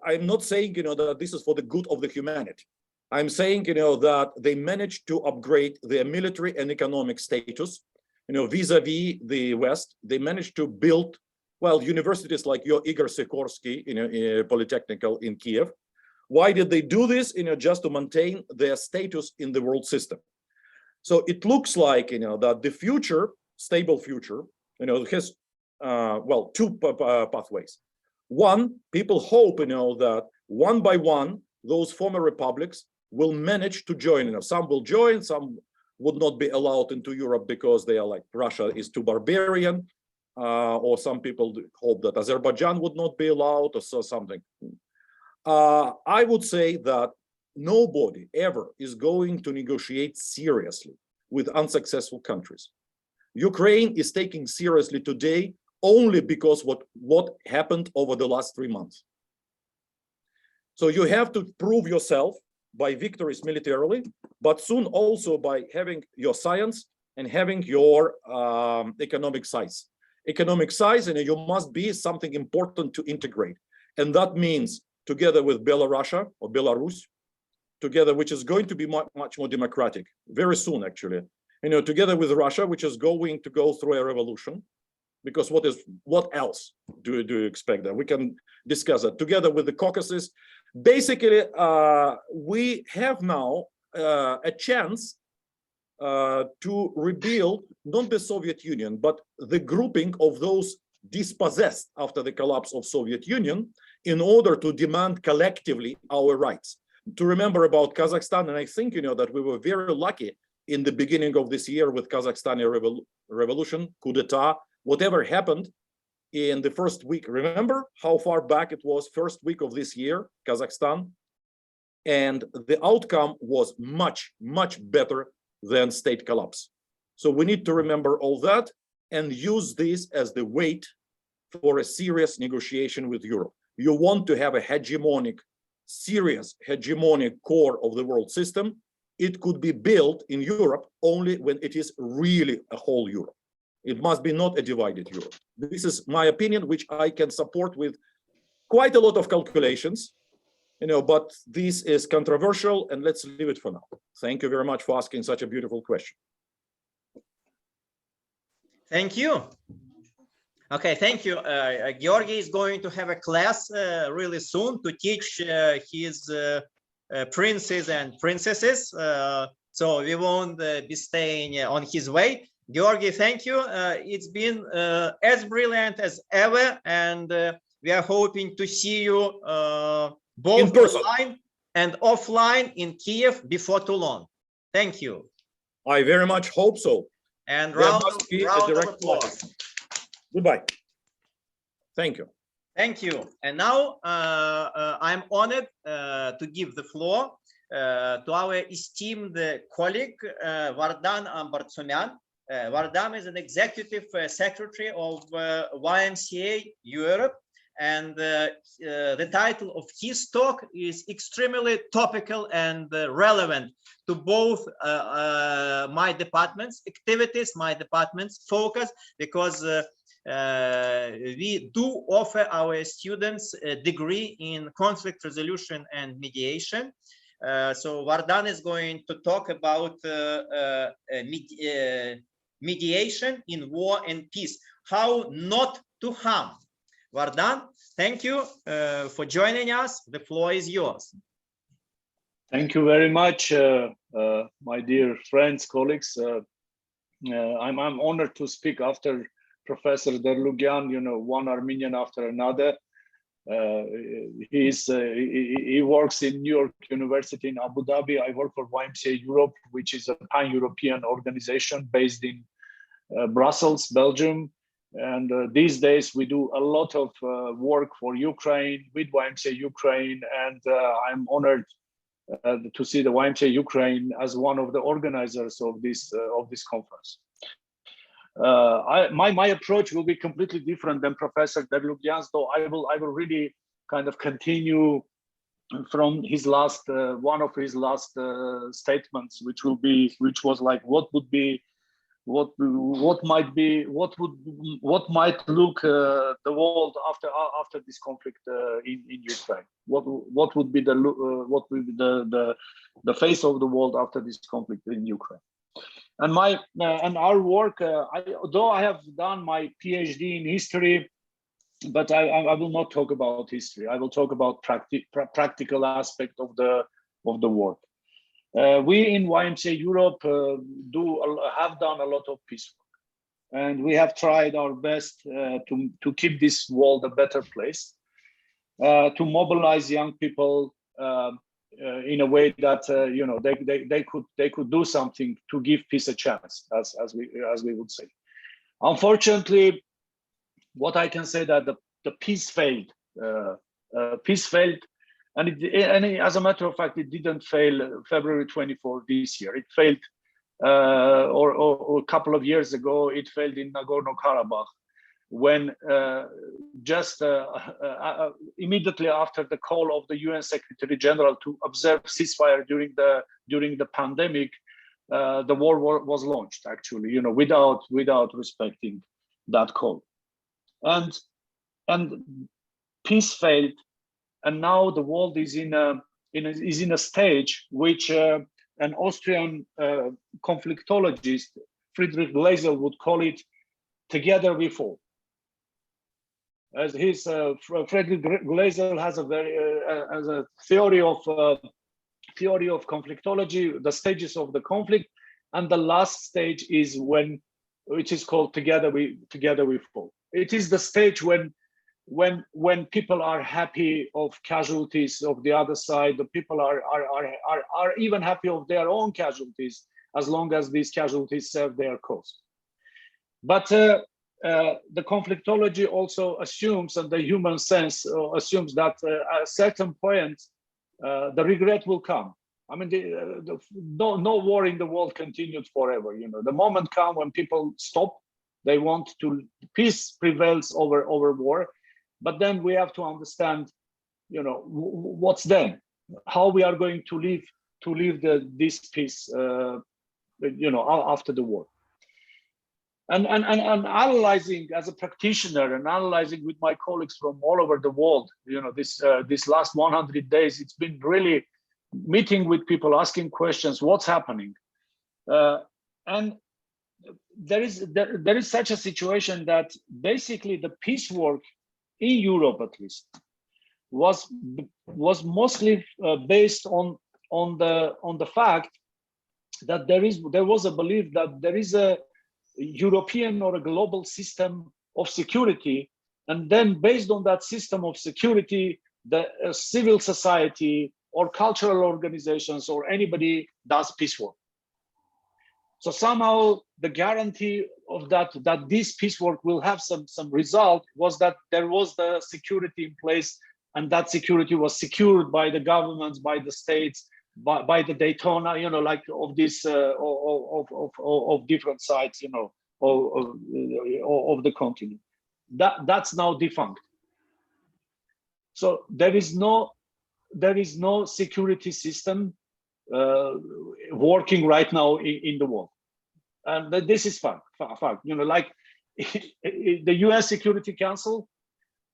Speaker 3: I'm not saying, that this is for the good of the humanity. I'm saying, that they managed to upgrade their military and economic status, vis-a-vis the West. They managed to build, well, universities like your Ігоря Сікорського, Polytechnical in Kiev. Why did they do this? Just to maintain their status in the world system. So it looks like, that the future, stable future, has, well, two pathways. One, people hope, that one by one, those former republics will manage to join. Some will join, some would not be allowed into Europe because they are like, Russia is too barbarian, or some people hope that Azerbaijan would not be allowed, or so something. I would say that nobody ever is going to negotiate seriously with unsuccessful countries. Ukraine is taking seriously today only because what happened over the last 3 months. So you have to prove yourself by victories militarily, but soon also by having your science and having your economic size. Economic size, and you must be something important to integrate. And that means together with Belarus or Belarus, together, which is going to be much more democratic, very soon actually, together with Russia, which is going to go through a revolution, because what else do you expect that? We can discuss that. Together with the Caucasus, basically, we have now a chance to rebuild not the Soviet Union, but the grouping of those dispossessed after the collapse of Soviet Union in order to demand collectively our rights. To remember about Kazakhstan, and I think, that we were very lucky in the beginning of this year with Kazakhstani revolution, coup d'etat, whatever happened in the first week. Remember how far back it was, first week of this year, Kazakhstan? And the outcome was much, much better than state collapse. So we need to remember all that and use this as the weight for a serious negotiation with Europe. You want to have a hegemonic, serious hegemonic core of the world system. It could be built in Europe only when it is really a whole Europe. It must be not a divided Europe. This is my opinion, which I can support with quite a lot of calculations, but this is controversial, and let's leave it for now. Thank you very much for asking such a beautiful question.
Speaker 2: Thank you. Okay, thank you. Georgi is going to have a class really soon to teach his princes and princesses. So we won't be staying on his way. Georgi, thank you. It's been as brilliant as ever, and we are hoping to see you both online and offline in Kiev before too long. Thank you.
Speaker 3: I very much hope so.
Speaker 2: And round of applause.
Speaker 3: Goodbye. Thank you.
Speaker 2: Thank you. And now I'm honored to give the floor to our esteemed colleague, Vardán Ambarcumyan. Vardán is an executive secretary of YMCA Europe, and the title of his talk is extremely topical and relevant to both my department's activities, my department's focus, because we do offer our students a degree in conflict resolution and mediation. So Vardán is going to talk about mediation in war and peace, how not to harm. Vardán, thank you for joining us. The floor is yours.
Speaker 5: Thank you very much, my dear friends, colleagues. I'm honored to speak after Professor Dерлуг'ян, one Armenian after another. He works in New York University in Abu Dhabi. I work for YMCA Europe, which is a pan-European organization based in Brussels, Belgium. And these days we do a lot of work for Ukraine with YMCA Ukraine, and I'm honored to see the YMCA Ukraine as one of the organizers of this conference. My approach will be completely different than Professor Dерлуг'ян's, though I will really kind of continue from his last one of his last statements, which was like what might look the world after this conflict in Ukraine. What would be the face of the world after this conflict in Ukraine? And our work, though I have done my PhD in history, but I will not talk about history. I will talk about practical aspect of the work. We in YMCA Europe have done a lot of peace work, and we have tried our best to keep this world a better place, to mobilize young people in a way that they could do something to give peace a chance, as we would say. Unfortunately, what I can say that the peace failed. Peace failed. And as a matter of fact, it didn't fail February 24 this year. It failed, or a couple of years ago, it failed in Nagorno-Karabakh, when just immediately after the call of the UN Secretary General to observe ceasefire during the pandemic, the war was launched. Actually, without respecting that call, and peace failed. And now the world is in a stage which an Austrian conflictologist, Friedrich Gleisel, would call it "together we fall." As Friedrich Gleisel has a theory of conflictology, the stages of the conflict, and the last stage is which is called "together we fall." It is the stage when people are happy of casualties of the other side. The people are even happy of their own casualties, as long as these casualties serve their cause. But the conflictology also assumes, and the human sense assumes, that at a certain point the regret will come. I mean, no war in the world continued forever. The moment comes when people stop. They want peace prevails over war. But then we have to understand, what's then, how we are going to live this peace, after the war. And analyzing as a practitioner and analyzing with my colleagues from all over the world, this last 100 days, it's been really meeting with people, asking questions, what's happening, and there is such a situation that basically the peace work in Europe, at least, was mostly based on the fact that there was a belief that there is a European or a global system of security, and then based on that system of security, the civil society or cultural organizations or anybody does peace work. So somehow the guarantee of that this peace work will have some result was that there was the security in place, and that security was secured by the governments, by the states, by the Daytona, you know, like of this of different sides, you know, of the continent. That's now defunct. So there is no security system working right now in the world, and this is fact. You know, like the UN Security Council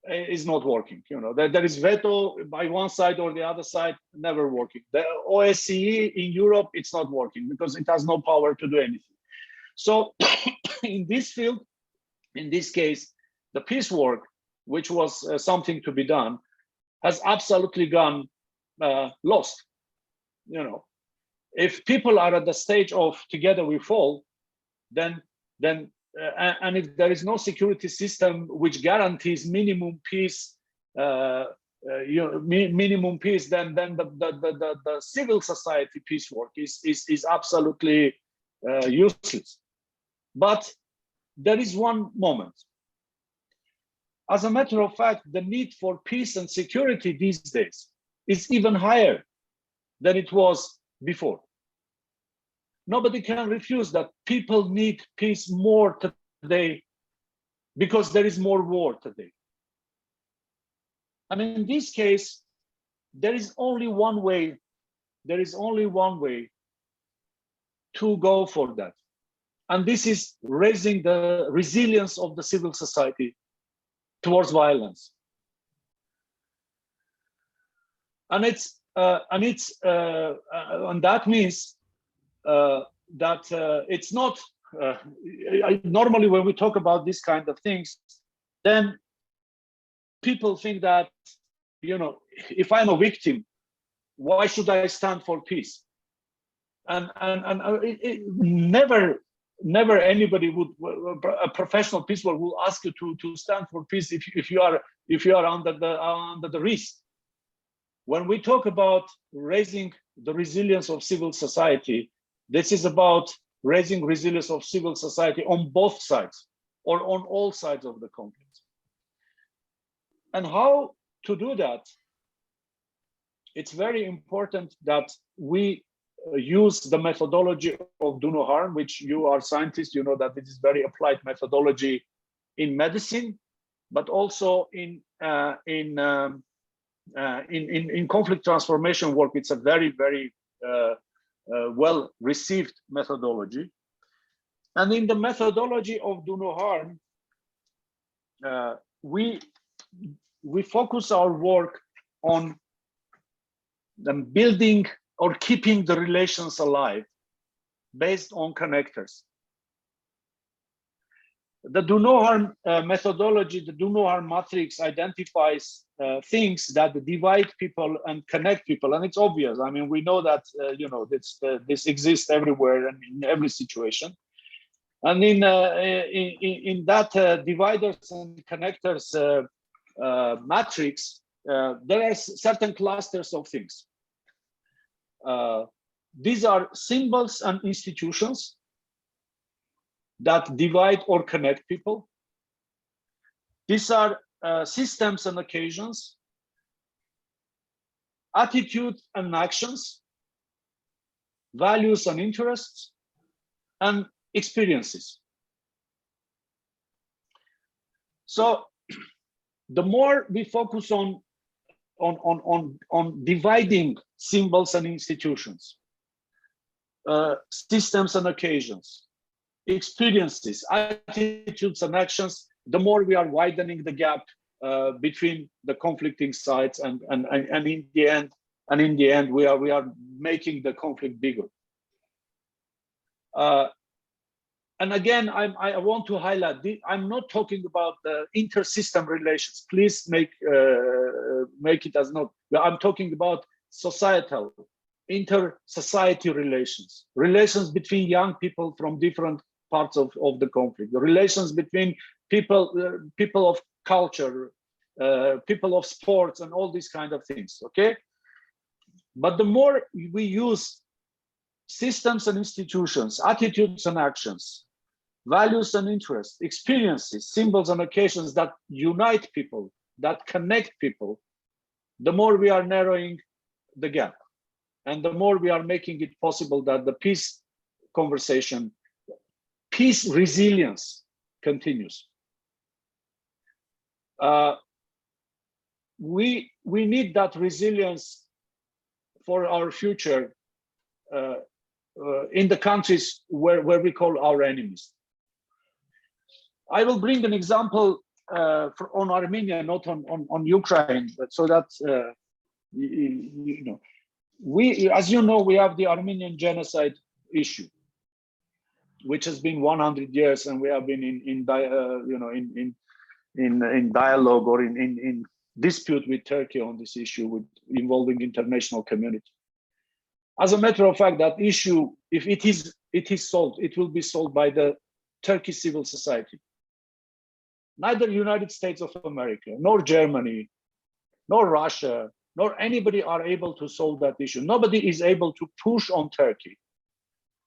Speaker 5: is not working. You know, there is veto by one side or the other side, never working. The OSCE in Europe, it's not working because it has no power to do anything. So in this field, in this case, the peace work, which was something to be done, has absolutely gone lost. You know, if people are at the stage of together we fall, then and if there is no security system which guarantees minimum peace, minimum peace, then the civil society peace work is absolutely useless. But there is one moment. As a matter of fact, the need for peace and security these days is even higher than it was before. Nobody can refuse that people need peace more today because there is more war today. And in this case, there is only one way. There is only one way to go for that. And this is raising the resilience of the civil society towards violence. And that means that it's not normally when we talk about these kind of things, then people think that, you know, if I'm a victim, why should I stand for peace? And never anybody would, a professional peace worker will ask you to stand for peace if you are under the risk. When we talk about raising the resilience of civil society, this is about raising resilience of civil society on both sides or on all sides of the conflict. And how to do that? It's very important that we use the methodology of do no harm, which you are scientists, you know that it is very applied methodology in medicine, but also in conflict transformation work. It's a very, very well received methodology. And in the methodology of do no harm, we focus our work on building or keeping the relations alive based on connectors. The do no harm methodology, the do no harm matrix identifies things that divide people and connect people, and it's obvious. I mean, we know that you know this exists everywhere and in every situation. And in that dividers and connectors matrix, there are certain clusters of things. These are symbols and institutions that divide or connect people. These are systems and occasions, attitudes and actions, values and interests, and experiences. So the more we focus on dividing symbols and institutions, systems and occasions, experiences, attitudes and actions, the more we are widening the gap between the conflicting sides, and in the end we are making the conflict bigger. And again, I want to highlight, I'm not talking about the inter-system relations. Please make it as not. I'm talking about societal, inter-society relations, relations between young people from different parts of the conflict, the relations between people of culture, people of sports, and all these kind of things. Okay, but the more we use systems and institutions, attitudes and actions, values and interests, experiences, symbols and occasions that unite people, that connect people, the more we are narrowing the gap. and the more we are making it possible that the peace conversation, peace resilience continues. We need that resilience for our future in the countries where we call our enemies. I will bring an example on Armenia, not on Ukraine, but so that you know, as you know, we have the Armenian genocide issue, which has been 100 years, and we have been in dialogue or in dispute with Turkey on this issue, involving international community. As a matter of fact, that issue, if it is solved, it will be solved by the Turkish civil society. Neither United States of America, nor Germany, nor Russia, nor anybody are able to solve that issue. Nobody is able to push on Turkey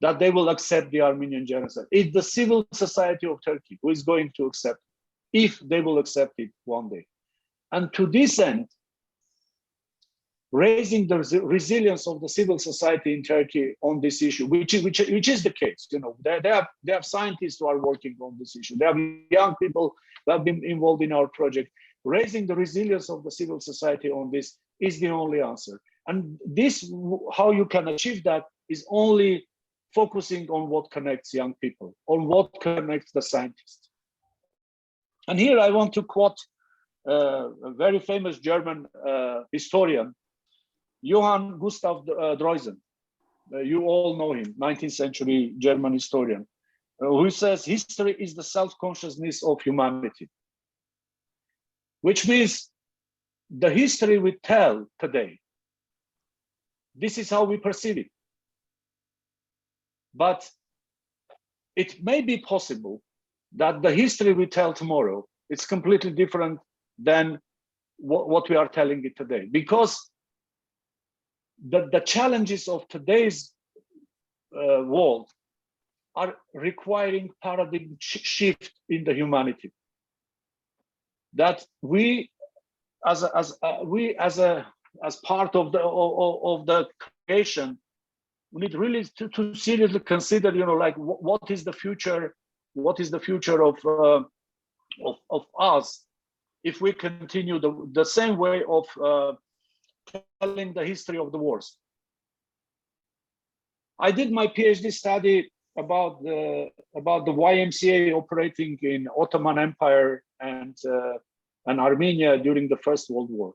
Speaker 5: that they will accept the Armenian genocide. It's the civil society of Turkey who is going to accept it, if they will accept it one day. And to this end, raising the resilience of the civil society in Turkey on this issue, which is the case. You know, they have scientists who are working on this issue. They have young people who have been involved in our project. Raising the resilience of the civil society on this is the only answer. And this, how you can achieve that, is only focusing on what connects young people, on what connects the scientists. And here I want to quote a very famous German historian, Johann Gustav Droysen. You all know him, 19th century German historian, who says history is the self-consciousness of humanity, which means the history we tell today, this is how we perceive it. But it may be possible that the history we tell tomorrow is completely different than what we are telling it today, because the challenges of today's world are requiring paradigm shift in the humanity. That we, as part of the creation, we need really to seriously consider, you know, like what is the future? What is the future of us if we continue the same way of telling the history of the wars? I did my PhD study about the YMCA operating in Ottoman Empire and Armenia during the First World War.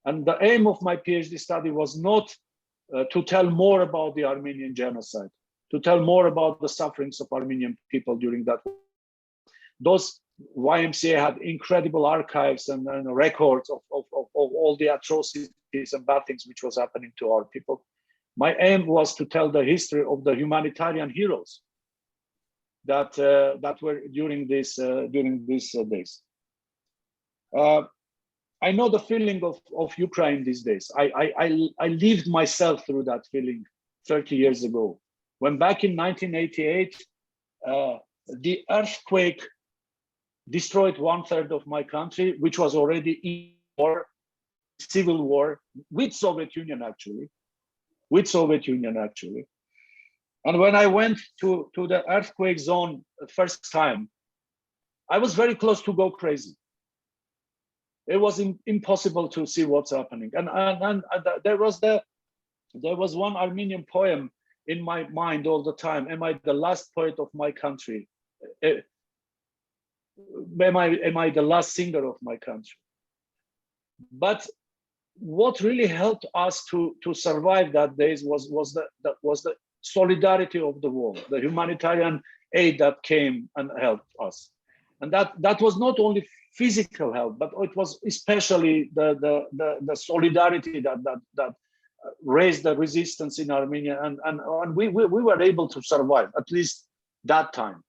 Speaker 5: And the aim of my PhD study was not to tell more about the Armenian genocide, to tell more about the sufferings of Armenian people during that war. Those YMCA had incredible archives and records of all the atrocities and bad things which was happening to our people. My aim was to tell the history of the humanitarian heroes that were during these days. I know the feeling of Ukraine these days. I lived myself through that feeling 30 years ago, when back in 1988, the earthquake destroyed 1/3 of my country, which was already in war, civil war with Soviet Union actually. And when I went to the earthquake zone the first time, I was very close to go crazy. It was impossible to see what's happening. And there was one Armenian poem in my mind all the time. Am I the last poet of my country? Am I the last singer of my country? But what really helped us to survive that days was the solidarity of the world, the humanitarian aid that came and helped us. And that was not only physical help, but it was especially the solidarity that raised the resistance in Armenia, and we were able to survive, at least that time.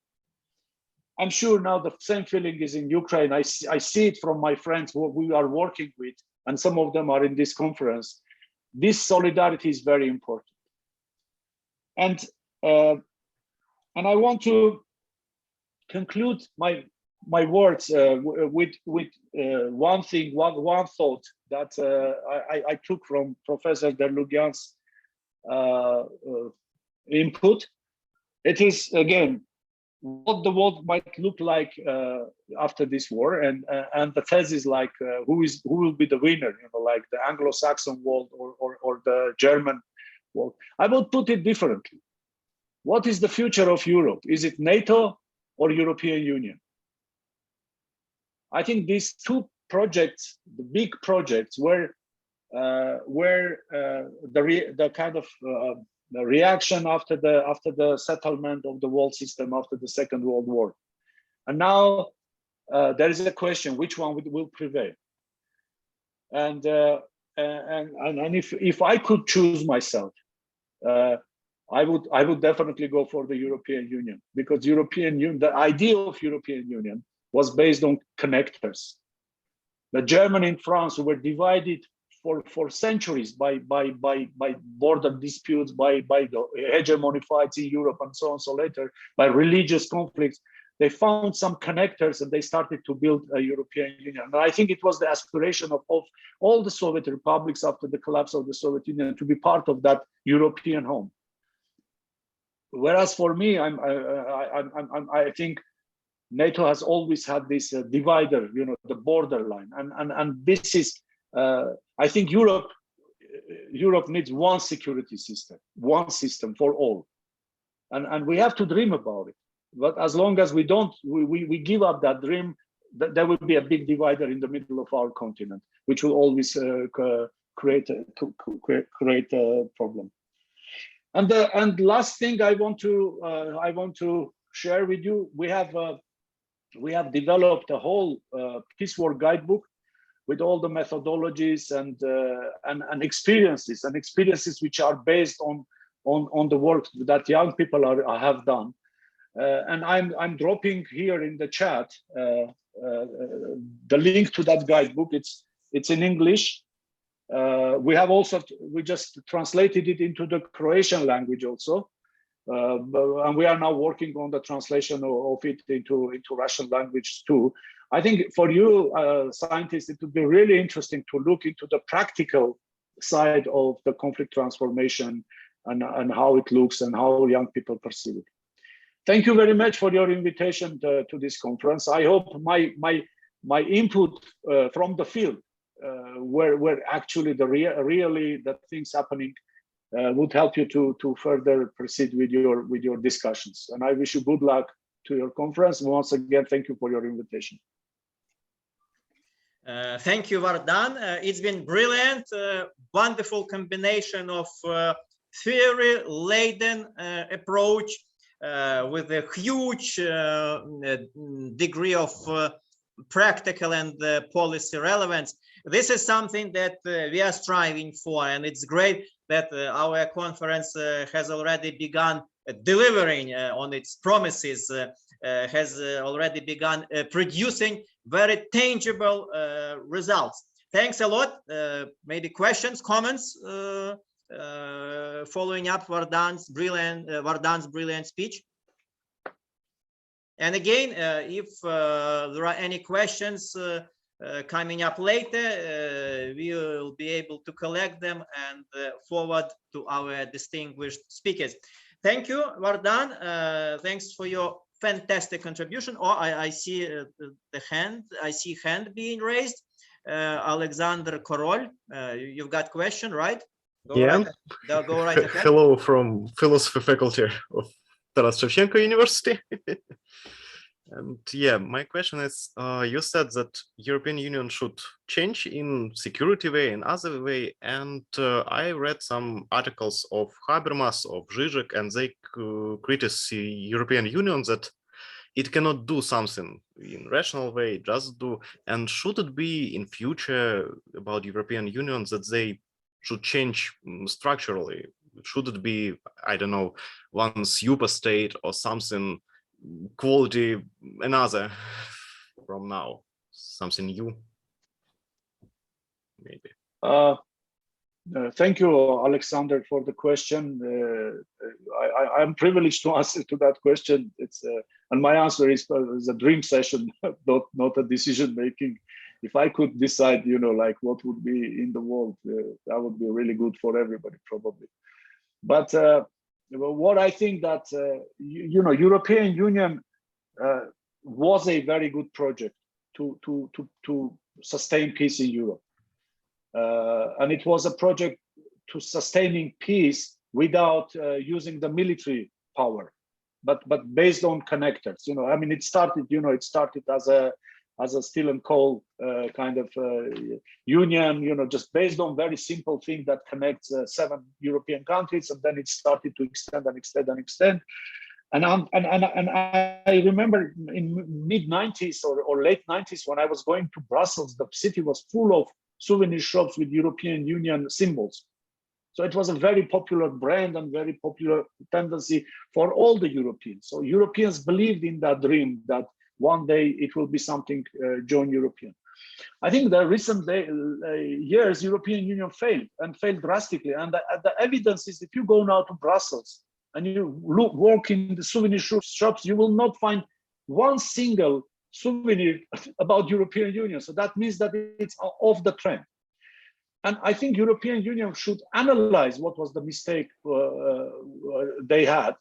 Speaker 5: I'm sure now the same feeling is in Ukraine. I see it from my friends who we are working with, and some of them are in this conference. This solidarity is very important. And I want to conclude my words with one thought that I took from Professor Dерлуг'ян's input. It is, again, what the world might look like after this war, and the thesis like who will be the winner, like the Anglo-Saxon world or the German world. I would put it differently. What is the future of Europe? Is it NATO or European Union? I think these two projects, the big projects, were the kind of the reaction after the settlement of the world system after the Second World War. And now there is a question: which one will prevail? And if I could choose myself, I would definitely go for the European Union, because European Union, the idea of European Union was based on connectors. The Germany and France were divided for centuries by border disputes, by the hegemony fights in Europe, and so on. So later, by religious conflicts, they found some connectors and they started to build a European Union. And I think it was the aspiration of all the Soviet republics after the collapse of the Soviet Union to be part of that European home. Whereas for me, I think NATO has always had this divider, the borderline, and this is. I think Europe needs one security system, one system for all, and we have to dream about it. But as long as we give up that dream, there will be a big divider in the middle of our continent, which will always create a problem. And last thing I want to share with you, we have developed a whole peace war guidebook with all the methodologies and experiences which are based on the work that young people have done. And I'm dropping here in the chat the link to that guidebook. It's in English. We just translated it into the Croatian language also. And we are now working on the translation of it into Russian language too. I think for you scientists, it would be really interesting to look into the practical side of the conflict transformation and how it looks and how young people perceive it. Thank you very much for your invitation to this conference. I hope my input from the field, where actually really the things happening, would help you to further proceed with your discussions. And I wish you good luck to your conference. Once again, thank you for your invitation.
Speaker 2: Thank you, Vardan. It's been brilliant, wonderful combination of theory-laden approach with a huge degree of practical and policy relevance. This is something that we are striving for, and it's great that our conference has already begun delivering on its promises, has already begun producing very tangible results. Thanks a lot. Maybe questions, comments, following up Vardan's brilliant speech. And again, if there are any questions coming up later, we will be able to collect them and forward to our distinguished speakers. Thank you, Vardan. Thanks for your fantastic contribution. Oh, I see the hand. I see hand being raised. Alexander Korol, you've got question, right? Go right ahead.
Speaker 6: Hello from philosophy faculty of Taras Shevchenko University. And yeah, my question is, you said that European Union should change in security way, in other way, and I read some articles of Habermas, of Zizek, and they criticize the European Union that it cannot do something in rational way, just do. And should it be in future about European Union that they should change structurally? Should it be, I don't know, one super state or something quality another from now, something new maybe?
Speaker 5: Thank you, Alexander, for the question. I'm privileged to answer to that question. It's and my answer is a dream session, not a decision making. If I could decide, like what would be in the world, that would be really good for everybody, probably. But what I think that, you know, European Union was a very good project to sustain peace in Europe. And it was a project to sustaining peace without using the military power, but based on connectors. You know, I mean, it started as a steel and coal kind of union, you know, just based on very simple thing that connects 7 European countries, and then it started to extend and extend and extend. And I remember in mid-90s or late 90s when I was going to Brussels, the city was full of souvenir shops with European Union symbols. So it was a very popular brand and very popular tendency for all the Europeans. So Europeans believed in that dream that one day it will be something join European. I think the recent years, European Union failed and failed drastically. And the evidence is if you go now to Brussels and you walk in the souvenir shops, you will not find one single souvenir about European Union. So that means that it's off the trend. And I think European Union should analyze what was the mistake they had.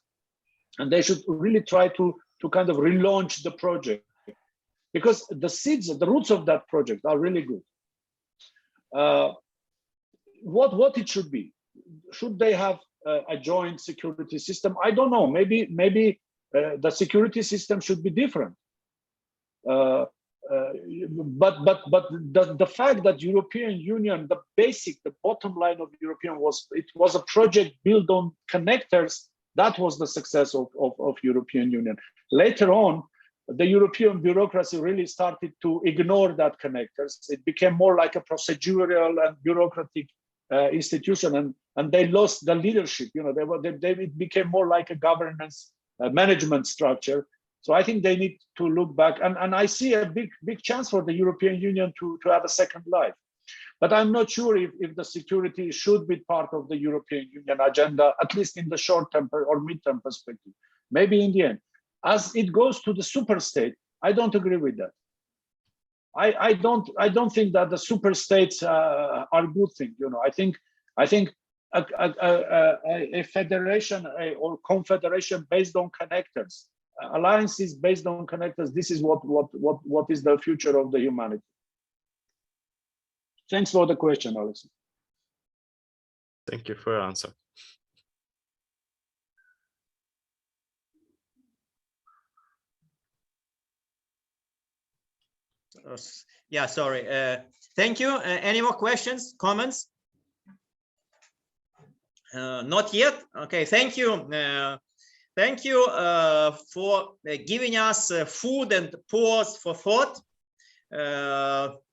Speaker 5: And they should really try to kind of relaunch the project, because the seeds, the roots of that project are really good. What it should be? Should they have a joint security system? I don't know. Maybe the security system should be different. But the fact that European Union, the bottom line of European it was a project built on connectors. That was the success of European Union. Later on, the European bureaucracy really started to ignore that connectors. It became more like a procedural and bureaucratic institution, and they lost the leadership. You know, it became more like a governance management structure. So I think they need to look back, and I see a big chance for the European Union to have a second life. But I'm not sure if the security should be part of the European Union agenda, at least in the short term or mid-term perspective. Maybe in the end. As it goes to the super state, I don't agree with that. I don't think that the super states are a good thing. You know, I think a federation or confederation based on connectors, alliances based on connectors. This is what is the future of the humanity. Thanks for the question, Alex.
Speaker 6: Thank you for your answer.
Speaker 2: Yeah, sorry. Thank you. Any more questions, comments? Not yet. Okay, thank you. Thank you for giving us food and pause for thought.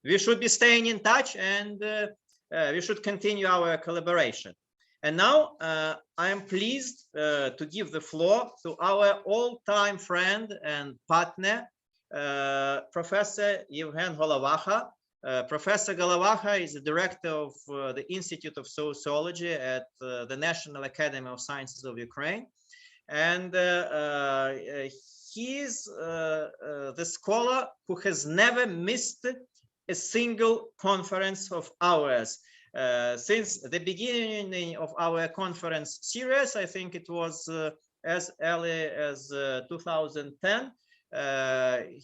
Speaker 2: We should be staying in touch, and we should continue our collaboration. And now I am pleased to give the floor to our all-time friend and partner, Professor Yevhen Головаха. Professor Головаха is the director of the Institute of Sociology at the National Academy of Sciences of Ukraine. And he is the scholar who has never missed a single conference of ours. Since the beginning of our conference series, I think it was as early as 2010,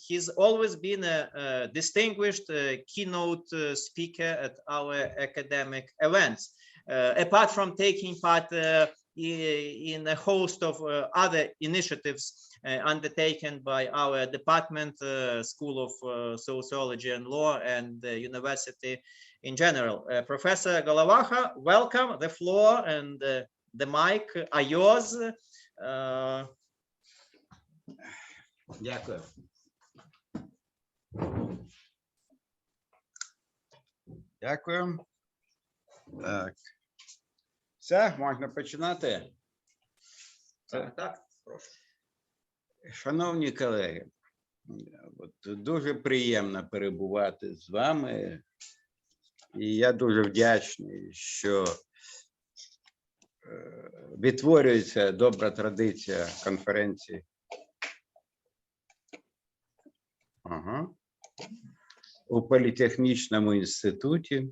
Speaker 2: he's always been a distinguished keynote speaker at our academic events. Apart from taking part in a host of other initiatives undertaken by our department, School of Sociology and Law, and the university in general. Professor Головаха, welcome. The floor and the mic are yours.
Speaker 7: Дякую. Дякую. Так. Все, можна починати?
Speaker 2: Так, прошу.
Speaker 7: Шановні колеги, дуже приємно перебувати з вами. І я дуже вдячний, що відтворюється добра традиція конференції. У політехнічному інституті.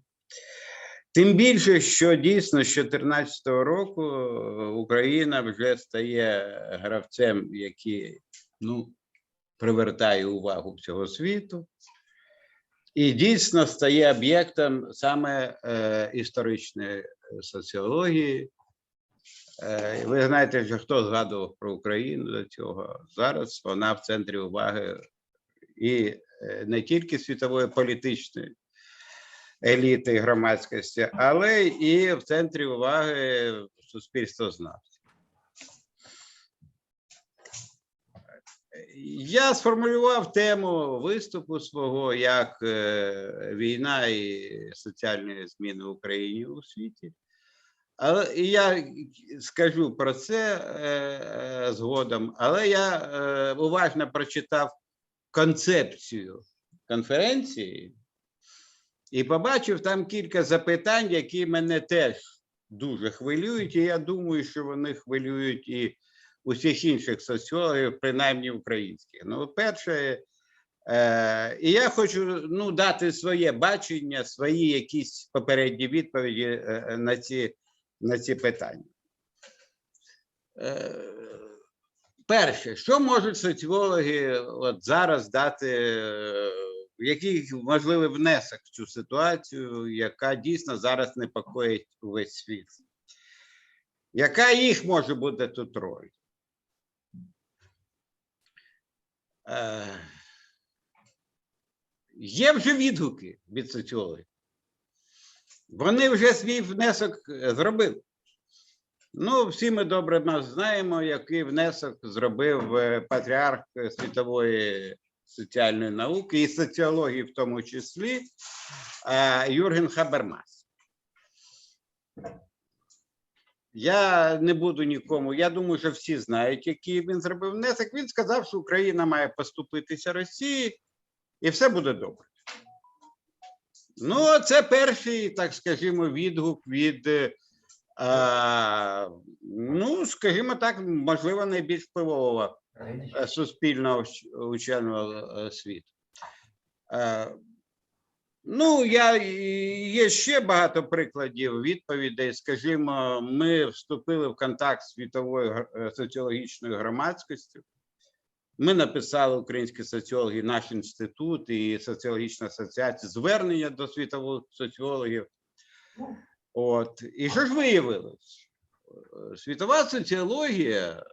Speaker 7: Тим більше, що дійсно з 2014 року Україна вже стає гравцем, який привертає увагу всього світу, і дійсно стає об'єктом саме історичної соціології. Ви знаєте, що хто згадував про Україну до цього, зараз вона в центрі уваги і не тільки світової політичної еліти і громадськості, але і в центрі уваги суспільствознавців. Я сформулював тему виступу свого як війна і соціальні зміни в Україні і у світі. Але я скажу про це згодом, але я уважно прочитав концепцію конференції і побачив там кілька запитань, які мене теж дуже хвилюють, і я думаю, що вони хвилюють і усіх інших соціологів, принаймні українських. Ну, перше, і я хочу дати своє бачення, свої якісь попередні відповіді на ці питання. Перше, що можуть соціологи от зараз дати, який можливий внесок в цю ситуацію, яка дійсно зараз непокоїть увесь світ? Яка їх може бути тут роль? Є вже відгуки від соціологів. Вони вже свій внесок зробили. Ну, всі ми добре знаємо, який внесок зробив патріарх світової соціальної науки і соціології в тому числі Юрген Хабермас. Я не буду нікому, я думаю, що всі знають, який він зробив внесок. Він сказав, що Україна має поступитися Росії і все буде добре. Ну, це перший, так скажімо, відгук від, скажімо так, можливо, найбільш впливового суспільного ученого світу. Є ще багато прикладів відповідей. Скажімо, ми вступили в контакт з світовою соціологічною громадськістю. Ми написали, українські соціологи, наш інститут і соціологічна асоціація, звернення до світових соціологів. І що ж виявилось? Світова соціологія,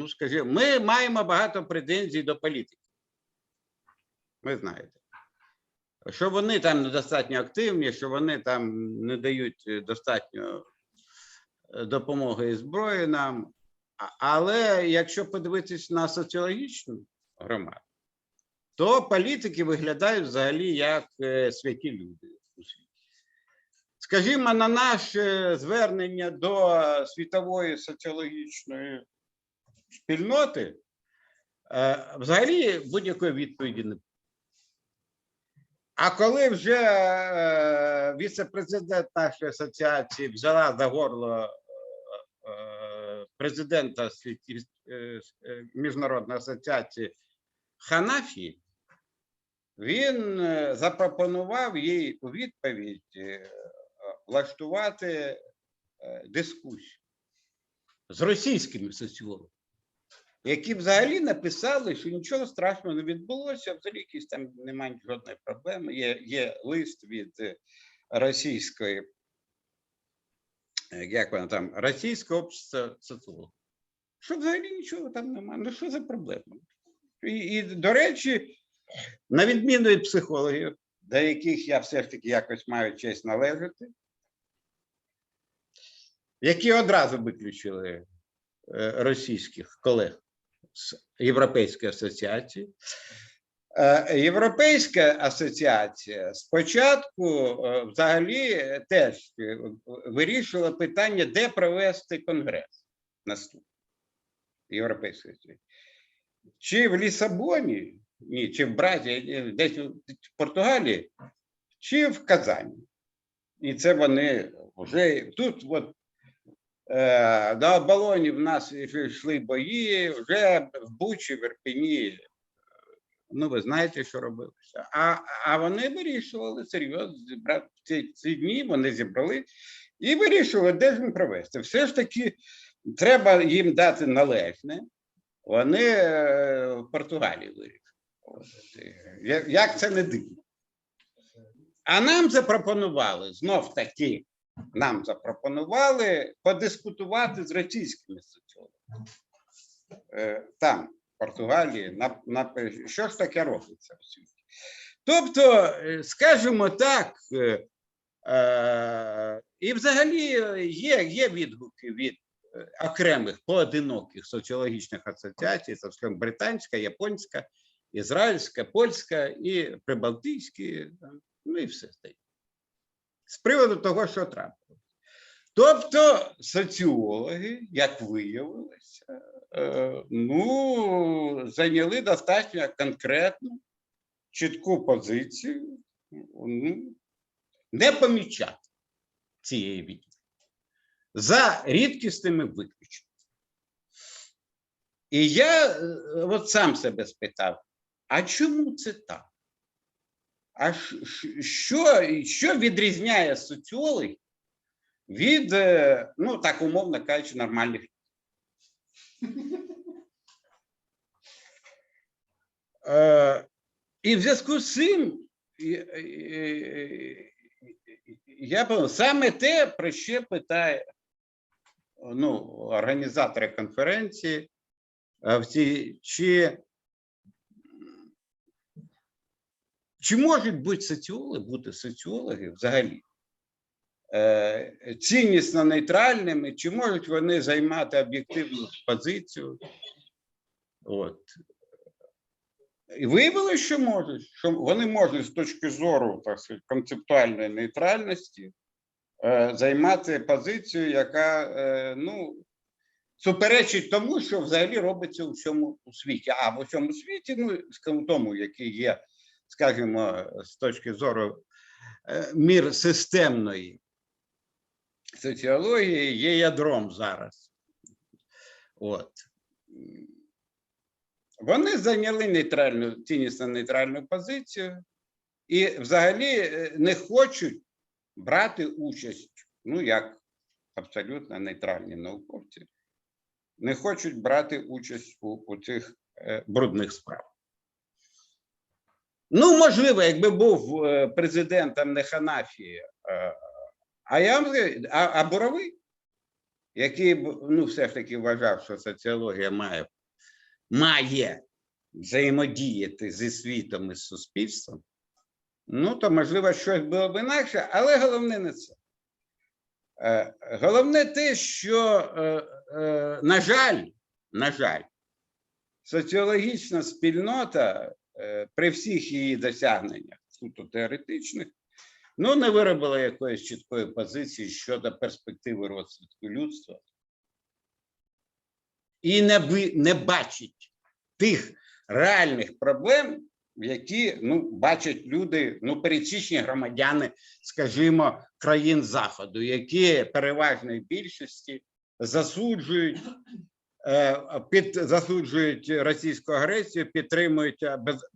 Speaker 7: скажімо, ми маємо багато претензій до політики. Ви знаєте. Що вони там недостатньо активні, що вони там не дають достатньо допомоги і зброї нам. Але якщо подивитись на соціологічну громаду, то політики виглядають взагалі як святі люди у світі. Скажімо, на наше звернення до світової соціологічної спільноти взагалі будь-якої відповіді не було. А коли вже віце-президент нашої асоціації взяла за горло президента Міжнародної асоціації Ханафі, він запропонував їй у відповідь влаштувати дискусію з російськими соціологами, які взагалі написали, що нічого страшного не відбулося, взагалі якісь там немає жодної проблеми. Є лист від російської, як вона там, російського общества соціологів. Що взагалі нічого там немає, ну що за проблема? І до речі, на відміну від психологів, до яких я все ж таки якось маю честь належати, які одразу виключили російських колег з Європейської асоціації. Європейська асоціація спочатку взагалі теж вирішила питання, де провести конгрес наступний Європейської асоціації. Чи в Лісабоні, ні, чи в Бразі, десь в Португалії, чи в Казані. І це вони вже тут от на оболоні в нас йшли бої, вже в Бучі, в Ірпені Ну, ви знаєте, що робилося. А вони вирішували серйозно, ці дні вони зібрали і вирішували, де ж їм провести. Все ж таки, треба їм дати належне. Вони в Португалії вирішили. Як це не дивно. А нам запропонували, знов таки, подискутувати з російськими соціологами. Там, в Португалії, що ж таке робиться в світі. Тобто, скажімо так, і взагалі є відгуки від окремих поодиноких соціологічних асоціацій, скажімо, британська, японська, ізраїльська, польська і прибалтійські, ну і все стає. З приводу того, що трапилося. Тобто соціологи, як виявилося, ну, зайняли достатньо конкретну, чітку позицію, ну, не помічати цієї відповіді. За рідкісними виключеннями. І я от сам себе спитав, а чому це так? А що відрізняє соціологів від, ну, так умовно кажучи, нормальних людей? І в зв'язку з цим я пам'ятаю, саме те, про що питає, ну, організатори конференції, чи можуть бути соціологи взагалі ціннісно нейтральними, чи можуть вони займати об'єктивну позицію? От. І виявилося, що можуть, що вони можуть з точки зору, так сказати, концептуальної нейтральності займати позицію, яка, ну, суперечить тому, що взагалі робиться у всьому світі. А в усьому світі, ну, скажімо, тому, який є, скажімо, з точки зору мір системної соціології, є ядром зараз. От. Вони зайняли ціннісно нейтральну позицію і взагалі не хочуть брати участь, ну, як абсолютно нейтральні науковці, не хочуть брати участь у цих брудних справах. Ну, можливо, якби був президентом не Ханафі, а Буровий, який, ну, все ж таки вважав, що соціологія має взаємодіяти зі світом і з суспільством, ну, то, можливо, щось було б інакше, але головне не це. Головне те, що, на жаль, соціологічна спільнота при всіх її досягненнях, суто теоретичних, ну, не виробила якоїсь чіткої позиції щодо перспективи розвитку людства і не бачить тих реальних проблем, які, ну, бачать люди, ну, пересічні громадяни, скажімо, країн Заходу, які переважної більшості засуджують російську агресію,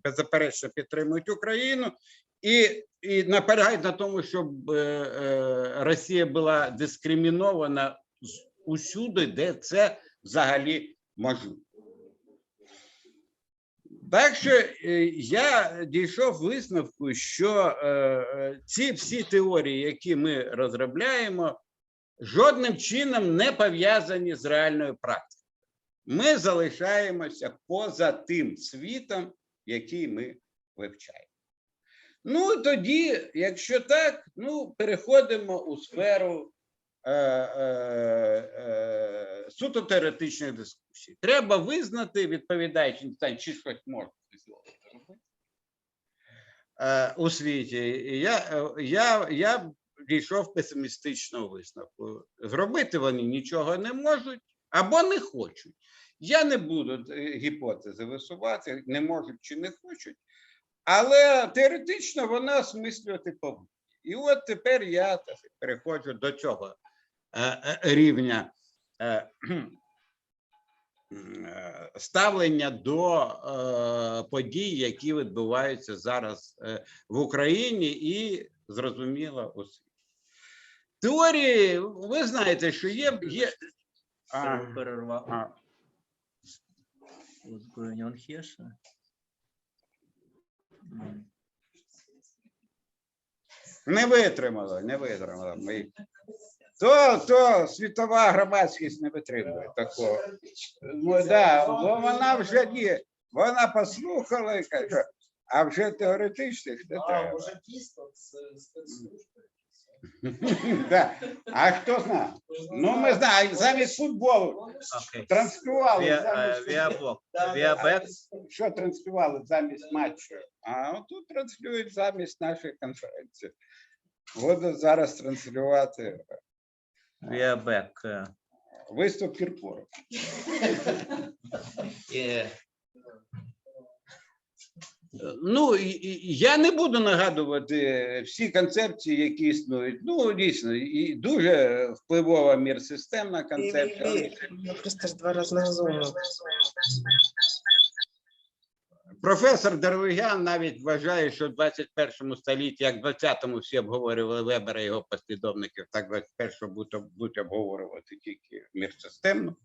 Speaker 7: беззаперечно підтримують Україну і наполягають на тому, щоб Росія була дискримінована усюди, де це взагалі можливо. Так що я дійшов висновку, що ці всі теорії, які ми розробляємо, жодним чином не пов'язані з реальною практикою. Ми залишаємося поза тим світом, який ми вивчаємо. Ну, тоді, якщо так, ну, переходимо у сферу суто теоретичних дискусій. Треба визнати, відповідаючи, чи щось можна робити у світі. Я дійшов песимістичного висновку. Зробити вони нічого не можуть або не хочуть. Я не буду гіпотези висувати, не можуть чи не хочуть, але теоретично вона осмислювати повинна. І от тепер я переходжу до цього рівня ставлення до подій, які відбуваються зараз в Україні і, зрозуміло, у світі. Теорії, ви знаєте, що є...
Speaker 2: What's going on here, sir?
Speaker 7: Не витримала. То світова громадськість не витримує такого. Ну, да, бо вона вже ні, вона послухала і каже, а вже теоретичних не треба. Да. А хто знає? Ну, ми знаємо, замість футболу транспівали. Що транспівали замість матчу? А тут транслюють замість нашої конференції. Буду зараз транслювати виступ Кіркорова. Ну, я не буду нагадувати всі концепції, які існують. Ну, дійсно, і дуже впливова мірсистемна концепція.
Speaker 8: Я просто ж 2 рази розумію.
Speaker 7: Професор Дерлуг'ян навіть вважає, що в 21 столітті, як в 20-му всі обговорювали Вебера і його послідовників, так в 21-му будуть обговорювати тільки мірсистемну.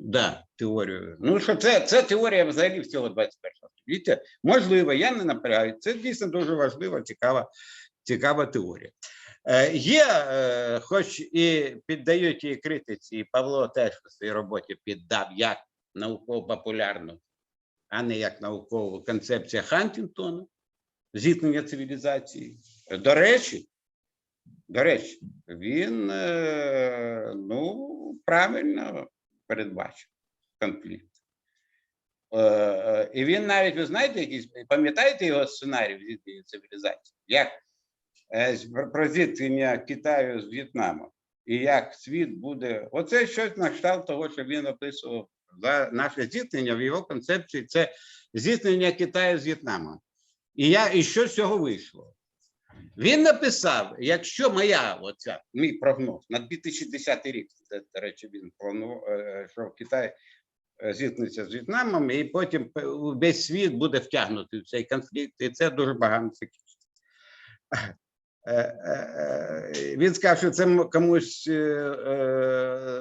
Speaker 7: Да, теорію. Ну, що це теорія взагалі всього 21-го століття. Можливо, я не наполягаю. Це дійсно дуже важлива, цікава теорія. Є, хоч і піддають її критиці, і Павло теж у своїй роботі піддав як науково-популярну, а не як наукову концепція Хантінгтона, зіткнення цивілізації. До речі, він, ну, правильно передбачив конфлікт. І він навіть, ви знаєте, якийсь, пам'ятаєте його сценарій зіткнення цивілізації? Як про зіткнення Китаю з В'єтнамом і як світ буде, оце щось на кшталт того, що він описував. Наше зіткнення в його концепції – це зіткнення Китаю з В'єтнамом. І що з цього вийшло? Він написав, якщо мій прогноз на 2010 рік, до речі, він планував, що Китай зіткнеться з В'єтнамом, і потім весь світ буде втягнутий в цей конфлікт, і це дуже погано закінчиться. Він сказав, що це комусь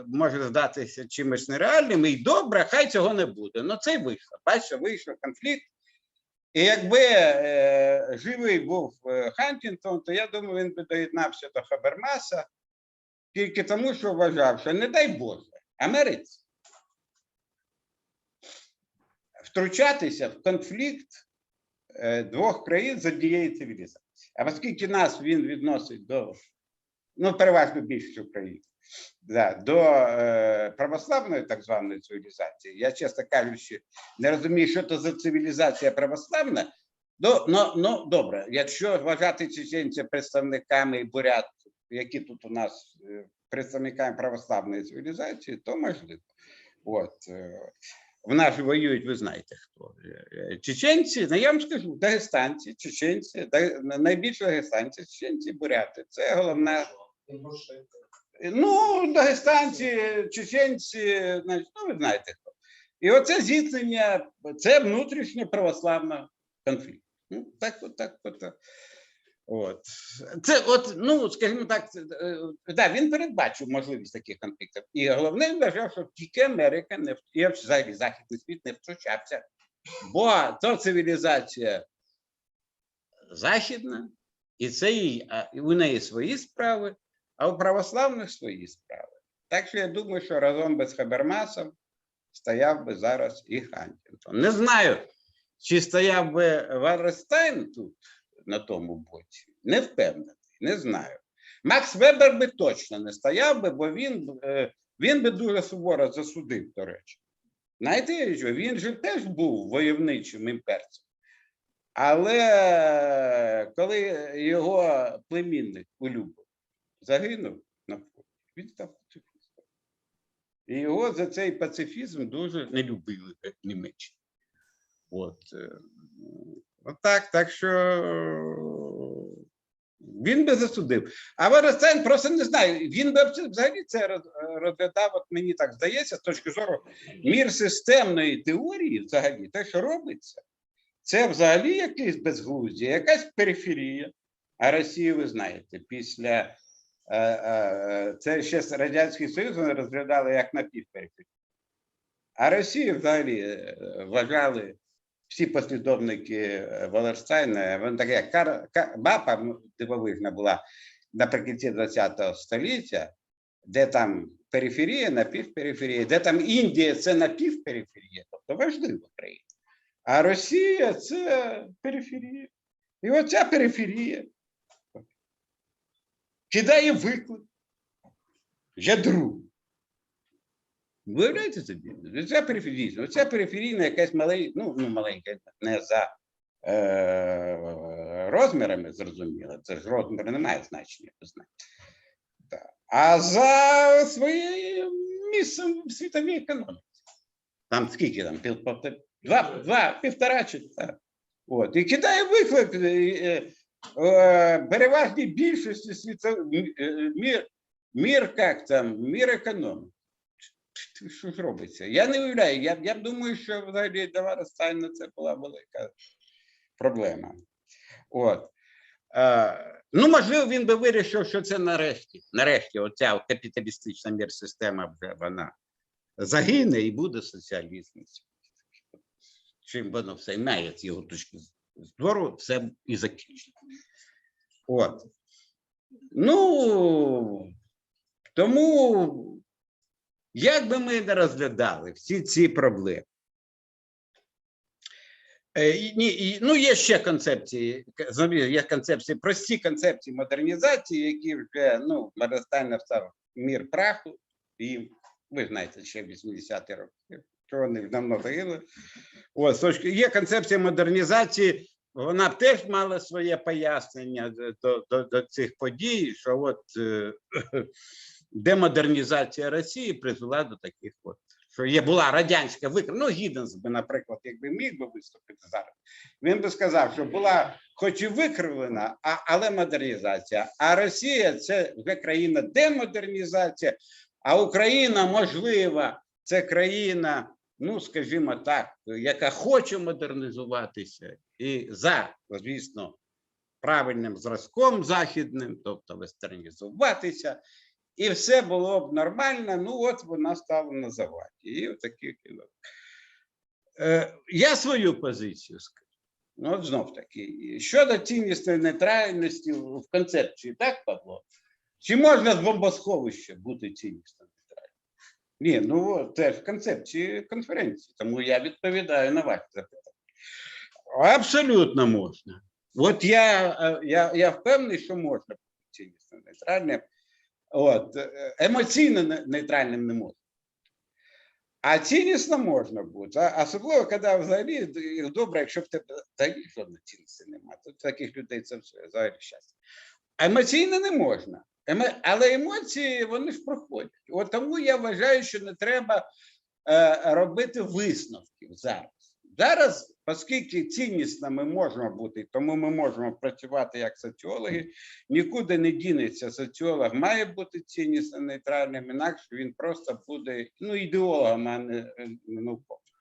Speaker 7: може здатися чимось нереальним, і добре, хай цього не буде. Ну це й вийшло. Бачите, вийшов конфлікт. І якби живий був Хантінгтон, то я думаю, він би доєднався до Хабермаса тільки тому, що вважав, що не дай Боже, Америці втручатися в конфлікт 2 країн з однієї цивілізації. А оскільки нас він відносить до, ну, переважно більшість України, до православної так званої цивілізації, я, чесно кажучи, не розумію, що це за цивілізація православна. Ну, добре, якщо вважати чеченців представниками і бурятів, які тут у нас представниками православної цивілізації, то можливо. В нас воюють, ви знаєте хто. Чеченці, ну я вам скажу, дагестанці, чеченці, найбільше дагестанці, чеченці, буряти. Це головна. Ну, дагестанці, чеченці, ну ви знаєте хто. І оце зіткнення, це внутрішньо православний конфлікт. Ну, так. Це ну, скажімо так, він передбачив можливість таких конфліктів. І головне, він вважав, що тільки Америка, і взагалі Західний світ не втручався. Бо то цивілізація західна, і у неї свої справи, а у православних свої справи. Так що я думаю, що разом без Хабермасом стояв би зараз і Хантінгтон. Не знаю, чи стояв би Валерстайн тут, на тому боці. Не впевнений, не знаю. Макс Вебер би точно не стояв би, бо він би дуже суворо засудив, до речі. Знаєте, він же теж був войовничим імперцем. Але коли його племінник Улюбов загинув на фронті, він став пацифістом. І його за цей пацифізм дуже не любили в Німеччині. Так що Він би засудив. А Вардан просто не знаю, він би взагалі це розглядав, от мені так здається, з точки зору мір системної теорії, взагалі, те, що робиться, це взагалі якесь безглуздя, якась периферія. А Росію, ви знаєте, після, це ще Радянський Союз вони розглядали як напівпериферію. А Росію взагалі вважали всі послідовники Валерштайна, вона така як мапа дивовижна була наприкінці ХХ століття, де там периферія, напівпериферія, де там Індія – це напівпериферія, тобто важлива країна. А Росія – це периферія. І оця периферія кидає виклик ядру. Виявляєте собі? Це периферійна. Оця периферійна якась маленька, не за розмірами, зрозуміло. Це ж розмір не має значення, ви знаєте. А за своїм місцем в світовій економіці. Там скільки там? Півтора чи так. От. І кидає виклик переважній більшості світових мір економіки. Що ж робиться? Я не уявляю. Я думаю, що взагалі для Вардан це була велика проблема. От. Ну, можливо, він би вирішив, що це нарешті оця капіталістична мір-система вже вона загине і буде соціалізм. Чим воно все має з його точки зору, все і закінчить. От. Ну, тому, як би ми не розглядали всі ці проблеми, ну, є ще концепції, є концепції, прості концепції модернізації, які вже, ну, Вардан написав «Мір праху», і ви знаєте, ще в 80-ті роки, що вони давно загинули. Ось, є концепція модернізації, вона теж мала своє пояснення до цих подій, що от демодернізація Росії призвела до таких от, що була радянська викрива. Ну, Гідденс би, наприклад, якби міг би виступити зараз, він би сказав, що була хоч і викривлена, але модернізація. А Росія – це вже країна демодернізація, а Україна, можливо, це країна, ну, скажімо так, яка хоче модернізуватися і за, звісно, правильним зразком західним, тобто вестернізуватися, і все було б нормально, ну от вона стала на заваді. І отакі кіно. Я свою позицію скажу. Ну, от знов таки, щодо ціннісної нейтральності в концепції, так, Павло? Чи можна з бомбосховища бути ціннісно нейтральним? Ні, ну це в концепції конференції, тому я відповідаю на ваше запитання. Абсолютно можна. От я впевнений, що можна бути ціннісно нейтральним. От, емоційно нейтральним не можна. А ціннісно можна бути. Особливо, коли взагалі добре, якщо в тебе взагалі жодної цінності немає. То таких людей це взагалі щастя. Емоційно не можна. Але емоції, вони ж проходять. От тому я вважаю, що не треба робити висновків зараз. Зараз, оскільки ціннісно ми можемо бути, тому ми можемо працювати як соціологи, нікуди не дінеться, соціолог має бути ціннісно нейтральним, інакше він просто буде, ну, ідеологом, а не науковцем.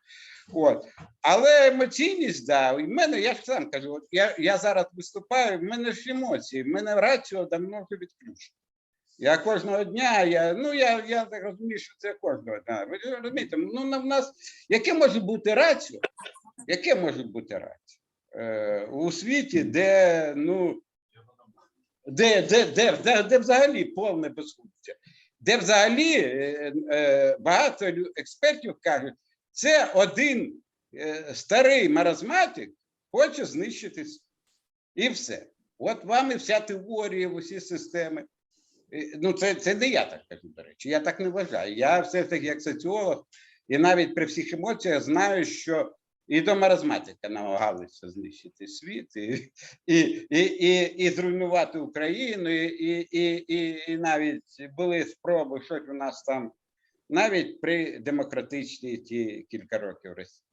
Speaker 7: От. Але емоційність, да, в мене, я ж сам кажу, от я зараз виступаю, в мене ж емоції, в мене раціо давно вже відключено. Я кожного дня, я так розумію, що це кожного дня. Ви розумієте, ну, в нас, яке може бути раціо? Яке може бути раціо? У світі, де, ну, де взагалі повне безглуздя, де взагалі багато експертів кажуть, це один старий маразматик хоче знищити світ. І все. От вам і вся теорія, усі системи. Ну, це не я так кажу, до речі, я так не вважаю. Я все ж таки як соціолог, і навіть при всіх емоціях знаю, що і до маразматика намагалися знищити світ, і зруйнувати Україну, і навіть були спроби, щось у нас там, навіть при демократичній ті кілька років Росії.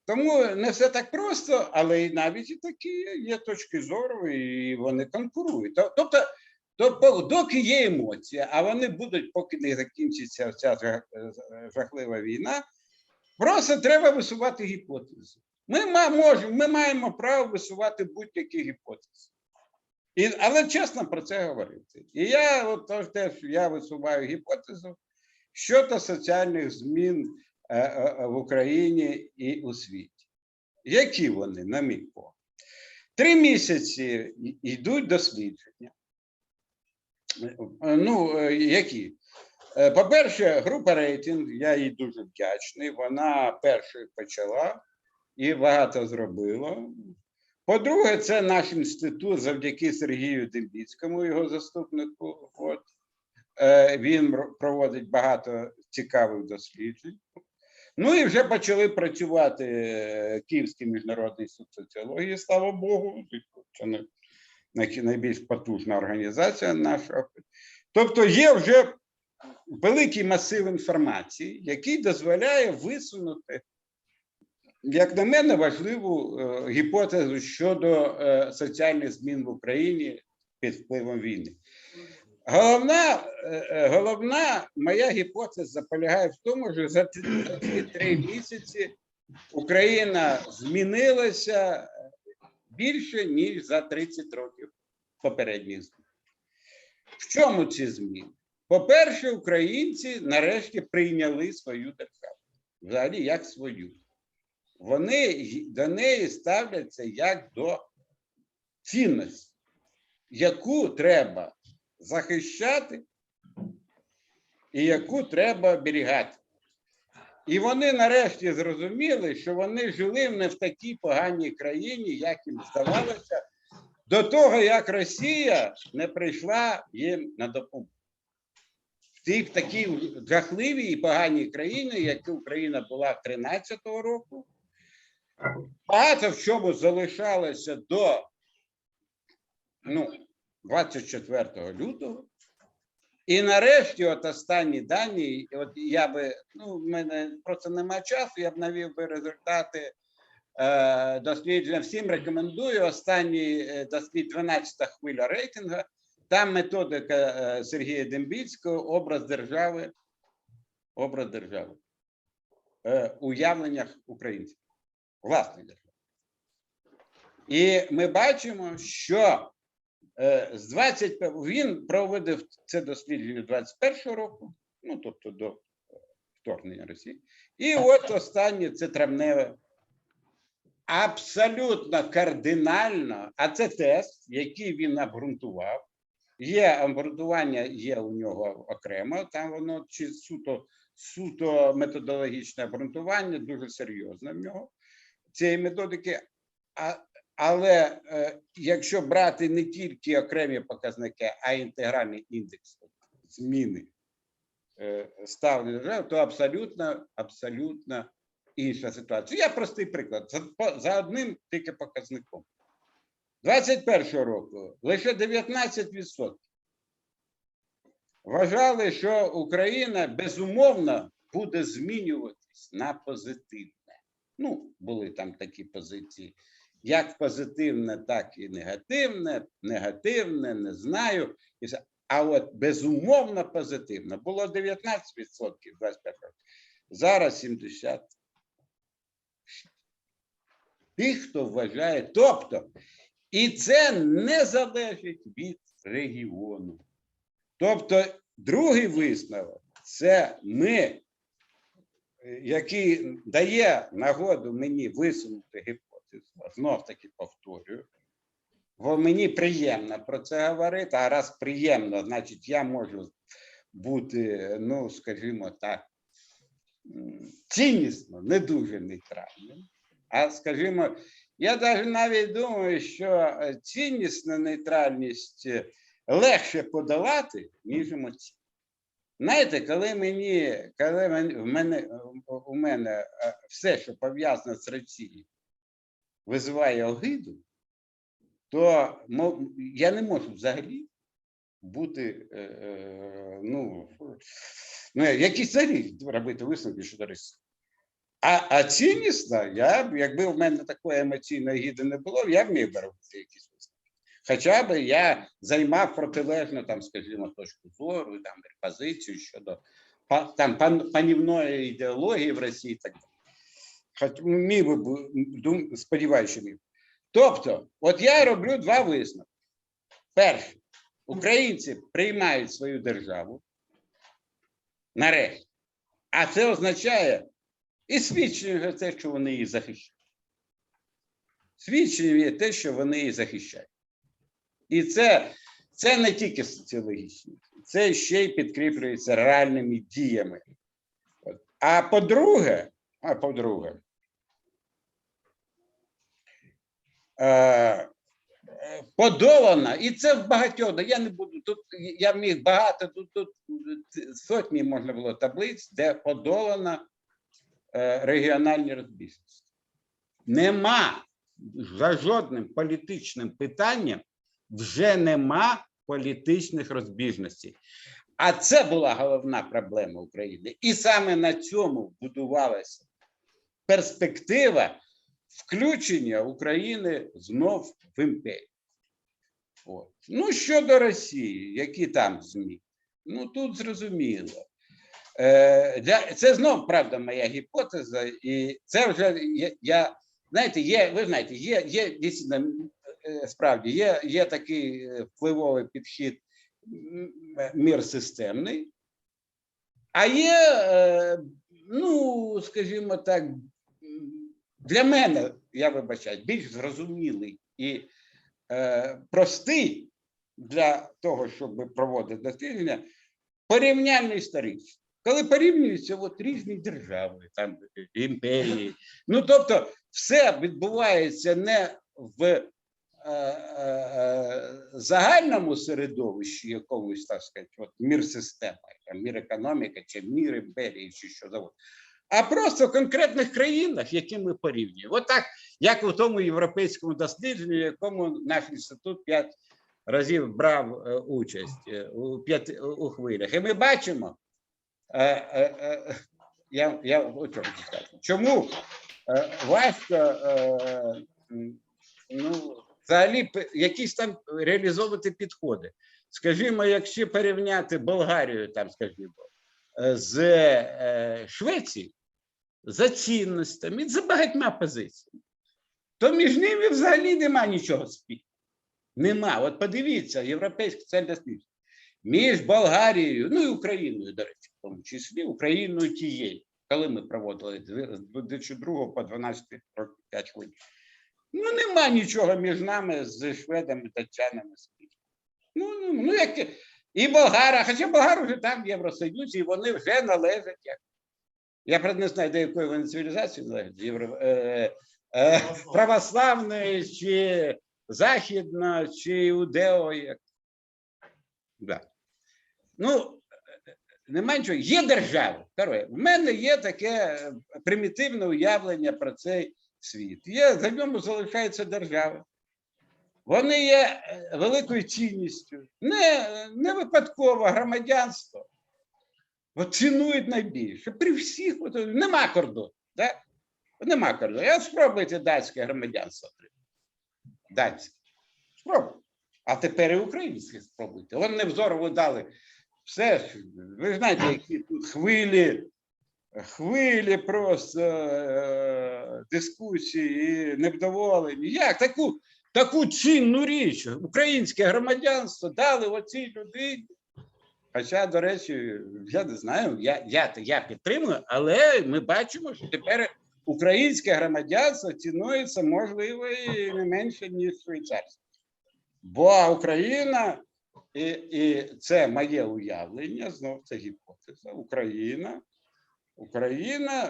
Speaker 7: Тому не все так просто, але і навіть і такі є точки зору, і вони конкурують. Тобто, доки є емоція, а вони будуть, поки не закінчиться ця жахлива війна, просто треба висувати гіпотези. Ми маємо право висувати будь-які гіпотези. Але чесно про це говорити. І я теж висуваю гіпотезу щодо соціальних змін в Україні і у світі. Які вони, на мій погляд? 3 місяці йдуть дослідження. Які? По-перше, група рейтинг, я їй дуже вдячний, вона першою почала і багато зробила. По-друге, це наш інститут завдяки Сергію Дембіцькому, його заступнику. Він проводить багато цікавих досліджень. Ну і вже почали працювати Київський міжнародний суд соціології, слава Богу. Це найбільш потужна організація наша. Тобто є вже великий масив інформації, який дозволяє висунути, як на мене, важливу гіпотезу щодо соціальних змін в Україні під впливом війни. Головна моя гіпотеза полягає в тому, що за ці 3 місяці Україна змінилася більше, ніж за 30 років попередніх змін. В чому ці зміни? По-перше, українці нарешті прийняли свою державу. Взагалі, як свою. Вони до неї ставляться як до цінності, яку треба захищати і яку треба оберігати. І вони нарешті зрозуміли, що вони жили не в такій поганій країні, як їм здавалося, до того, як Росія не прийшла їм на допомогу. В такій жахливій і поганій країні, як Україна була 13-го року, багато в чому залишалося до 24 лютого. І нарешті, останні дані, в мене просто немає часу, я б навів би результати дослідження. Всім рекомендую останній дослід 12-та хвиля рейтингу. Там методика Сергія Дембіцького образ держави у уявленнях українців, власної держави. І ми бачимо, що він проводив це дослідження 21-го року, тобто до вторгнення Росії. І останнє, це травневе, абсолютно кардинально, а це тест, який він обґрунтував. Є обґрунтування, є у нього окремо, там воно чи суто методологічне обґрунтування, дуже серйозне в нього, цієї методики. Але якщо брати не тільки окремі показники, а й інтегральний індекс зміни ставлення держави, то абсолютно інша ситуація. Я простий приклад. За одним тільки показником. 21-го року лише 19% вважали, що Україна безумовно буде змінюватись на позитивне. Були там такі позиції. Як позитивне, так і негативне, не знаю. А безумовно позитивне. Було 19% 25 років. Зараз 70%. Тих, хто вважає, тобто, і це не залежить від регіону. Тобто, другий висновок – це ми, який дає нагоду мені висунути гіпотезу. Знов-таки повторюю, бо мені приємно про це говорити, а раз приємно, значить я можу бути, скажімо так, ціннісно, не дуже нейтральним. А, скажімо, я навіть думаю, що ціннісну нейтральність легше подолати, ніж емоційну. Знаєте, коли у мене все, що пов'язано з Росією, визиває огиду, то я не можу взагалі бути, якісь взагалі робити висновки щодо Росії. А ціннісно, якби в мене такої емоційної гіди не було, я б міг робити якісь висновки. Хоча б я займав протилежну, там, скажімо, точку зору, там, позицію щодо там, панівної ідеології в Росії і так далі. Хоч міг би, сподіваюся, що міг. Тобто, от я роблю два висновки. Перше, українці приймають свою державу, нарешті. А це означає і свідчення за те, що вони її захищають. Свідчення є те, що вони її захищають. І це не тільки соціологічно, це ще й підкріплюється реальними діями. А по-друге, подолана, і це в багатьох, я не буду, тут я міг багато, тут сотні можна було таблиць, де подолана регіональні розбіжності. Нема за жодним політичним питанням, вже нема політичних розбіжностей. А це була головна проблема України. І саме на цьому будувалася перспектива включення України знов в імперію. От. Ну, щодо Росії, які там ЗМІ? Ну, тут зрозуміло. Це знов, правда, моя гіпотеза, і це вже, ви знаєте, є дійсно, справді, є такий впливовий підхід мір системний, а є, ну, скажімо так, для мене, я вибачаю, більш зрозумілий і простий для того, щоб проводити дослідження, порівняльно історичний. Коли порівнюються різні держави, там, імперії, ну, тобто, все відбувається не в загальному середовищі якомусь, так сказати, мір системи, мір економіки, чи мір імперії, чи що завгодно, а просто в конкретних країнах, які ми порівнюємо. Отак, як у тому європейському дослідженні, в якому наш інститут 5 разів брав участь у хвилях. І ми бачимо, я о чому скажу, чому важко, ну, взагалі, якісь там реалізовувати підходи. Скажімо, якщо порівняти Болгарію, там, скажімо, з Швецією, за цінностями, за багатьма позиціями, то між ними взагалі нема нічого спільного. Нема. От подивіться, європейське соціальне дослідження. Між Болгарією, ну і Україною, до речі, в тому числі, Україною тією, коли ми проводили з 2002 по 12 років 5 хвилин. Ну, нема нічого між нами з шведами, датчанами. Ну, як і болгара, хоча болгар вже там в Євросоюзі, і вони вже належать, як. Я, правда, не знаю, до якої вони цивілізації належать, православної, чи західна, чи іудео, як. Да. Ну, немає нічого. Є держава. В мене є таке примітивне уявлення про цей світ. За ньому залишається держава. Вони є великою цінністю. Не випадково громадянство. Цінують найбільше. При всіх нема кордону. Да? Нема кордону. Я спробуйте датське громадянство отримати. Датське. Спробуйте. А тепер і українське спробуйте. Вони невзорово дали все. Ви знаєте, які тут хвилі просто дискусії і невдоволені. Як? Таку цінну річ. Українське громадянство дали оцій людині. Хоча, до речі, я не знаю, я підтримую, але ми бачимо, що тепер українське громадянство цінується, можливо, і не менше, ніж швейцарське. Бо Україна, і це моє уявлення, знов це гіпотеза, Україна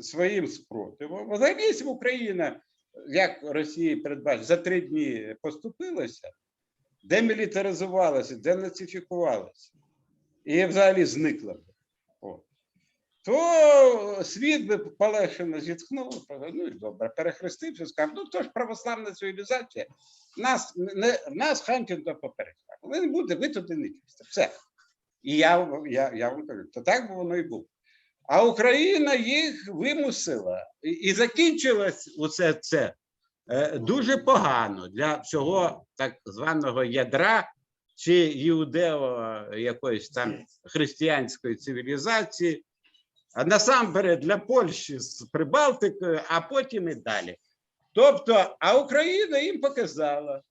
Speaker 7: своїм спротивом, взагалі, якщо Україна, як Росія передбачила, за 3 дні поступилася, демілітаризувалася, денацифікувалася і взагалі зникла, то світ би полегшено зітхнув, ну і добре, перехрестився, сказав, ну то ж православна цивілізація, нас Хантінгтон попереджав. Ви не будете, ви туди не чисте. Все. І я вам кажу, то так воно і було. А Україна їх вимусила. І закінчилось усе це дуже погано для всього так званого ядра чи іудео якоїсь там християнської цивілізації, а насамперед для Польщі з Прибалтикою, а потім і далі. Тобто, а Україна їм показала.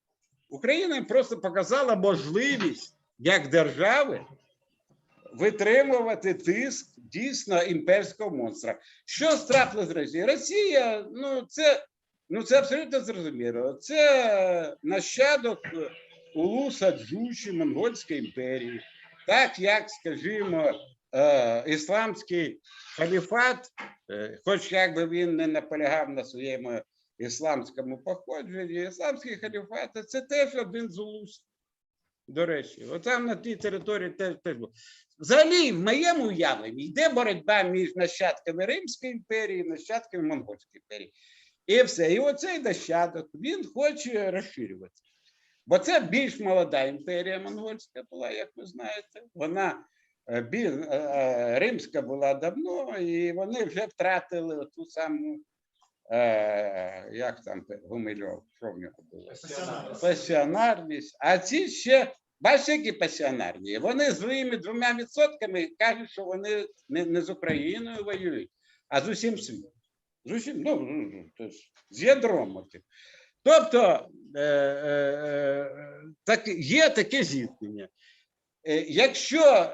Speaker 7: Україна їм просто показала можливість як держави витримувати тиск дійсно імперського монстра. Що трапилося з Росією? Росія, це абсолютно зрозуміло. Це нащадок улуса Джуші Монгольської імперії. Так як, скажімо, ісламський халіфат, хоч якби він не наполягав на своєму ісламському походженні, ісламський халіфат – це теж один з улусів. До речі, отам на тій території теж було. Взагалі, в моєму уявленні йде боротьба між нащадками Римської імперії і нащадками Монгольської імперії. І все. І оцей нащадок, він хоче розширюватися. Бо це більш молода імперія монгольська була, як ви знаєте. Вона римська була давно, і вони вже втратили ту саму, як там Гумильов, що в нього було? Пасіонарність. А ці ще, бачите, які пасіонарні. Вони своїми 2% кажуть, що вони не з Україною воюють, а з усім світом. З усім, з ядром. Тобто, є таке зіткнення. Якщо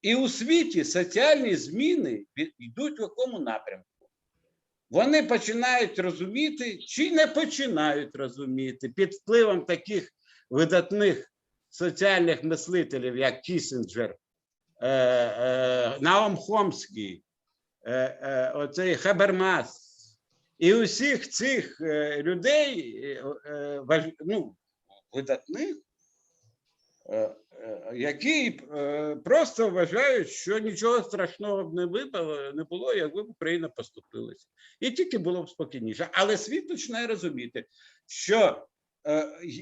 Speaker 7: і у світі соціальні зміни йдуть в якому напрямку, вони починають розуміти чи не починають розуміти під впливом таких видатних соціальних мислителів, як Кісінджер, Наум Хомський, оцей Хабермас, і усіх цих людей, видатних, які просто вважають, що нічого страшного б не було, якби Україна поступилася. І тільки було б спокійніше. Але світ починає розуміти, що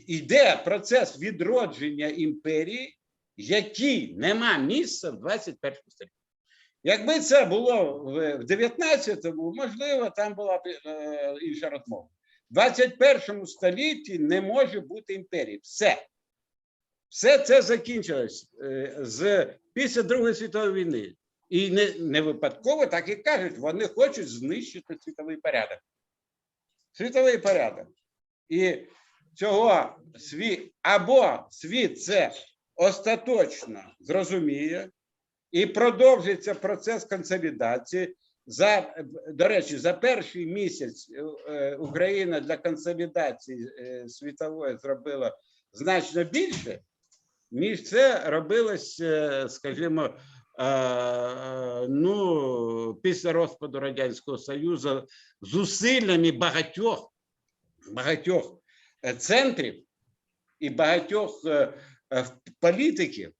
Speaker 7: йде процес відродження імперії, який нема місця в 21 столітті. Якби це було в 19-му, можливо, там була б інша розмова. В 21 столітті не може бути імперії. Все. Все це закінчилось після Другої світової війни. І не випадково так і кажуть, вони хочуть знищити світовий порядок. Світовий порядок. І цього або світ це остаточно зрозуміє, і продовжиться процес консолідації. До речі, за перший місяць Україна для консолідації світової зробила значно більше, ніж це робилось, скажімо, після розпаду Радянського Союзу зусиллями багатьох центрів і багатьох політиків.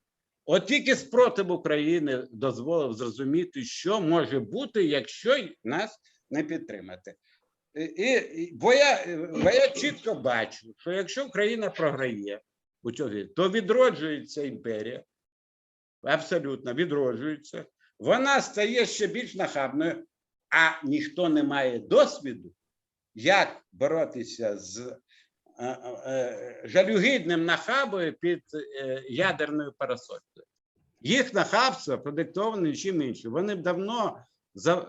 Speaker 7: От тільки спротив України дозволив зрозуміти, що може бути, якщо нас не підтримати. Бо я чітко бачу, що якщо Україна програє, то відроджується імперія, абсолютно відроджується, вона стає ще більш нахабною, а ніхто не має досвіду, як боротися з жалюгідним нахабою під ядерною парасолькою. Їх нахабство продиктоване нічим іншим. Вони давно,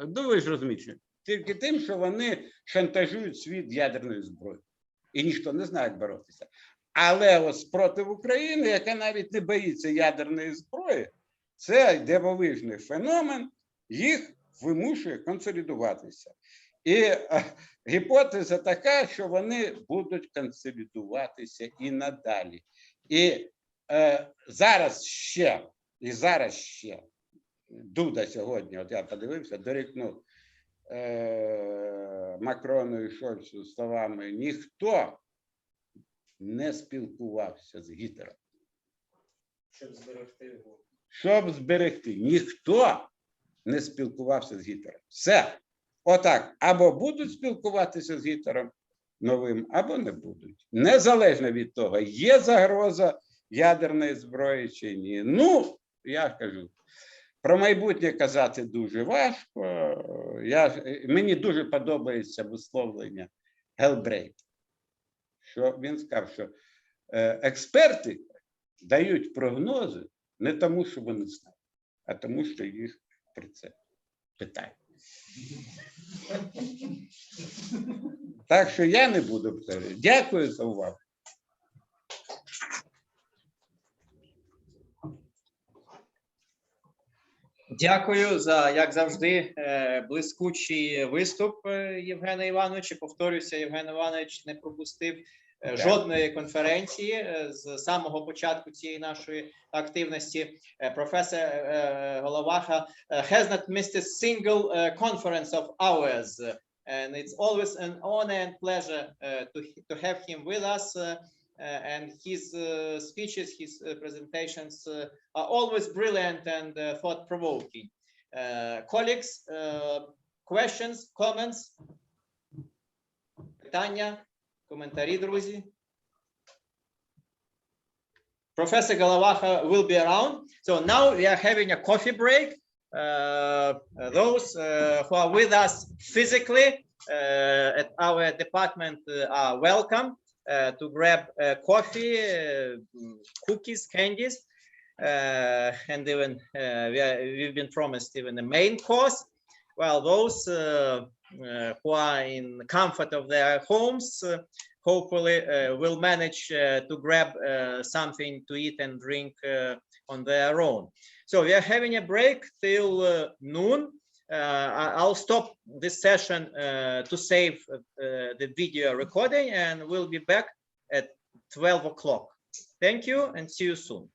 Speaker 7: ви ж розумієте, тільки тим, що вони шантажують світ ядерною зброєю. І ніхто не знає, як боротися. Але ось проти України, яка навіть не боїться ядерної зброї, це дивовижний феномен, їх вимушує консолідуватися. І гіпотеза така, що вони будуть консолідуватися і надалі. І зараз ще Дуда сьогодні, от я подивився, дорікнув Макрону і Шольцу словами: ніхто не спілкувався з Гітлером. Щоб зберегти. Ніхто не спілкувався з Гітлером. Все. Отак. Або будуть спілкуватися з Гітлером новим, або не будуть. Незалежно від того, є загроза ядерної зброї чи ні. Я кажу, Про майбутнє казати дуже важко. Мені дуже подобається висловлення Гелбрейта, що він сказав, що експерти дають прогнози не тому, що вони знають, а тому, що їх про це питають. Так що я не буду повторювати. Дякую за увагу.
Speaker 2: Дякую за, як завжди, блискучий виступ Євгена Івановича. Повторюся, Євген Іванович не пропустив жодної конференції з самого початку цієї нашої активності. Професор Головаха has not missed a single conference of ours, and it's always an honor and pleasure to have him with us. And his speeches, his presentations are always brilliant and thought-provoking. Colleagues, questions, comments? Питання, коментарі, друзі? Professor Головаха will be around. So now we are having a coffee break. Those who are with us physically at our department are welcome. To grab coffee, cookies, candies, and even we've been promised even the main course. While those who are in comfort of their homes hopefully will manage to grab something to eat and drink on their own. So we are having a break till noon. I'll stop this session to save the video recording, and we'll be back at 12 o'clock. Thank you and see you soon.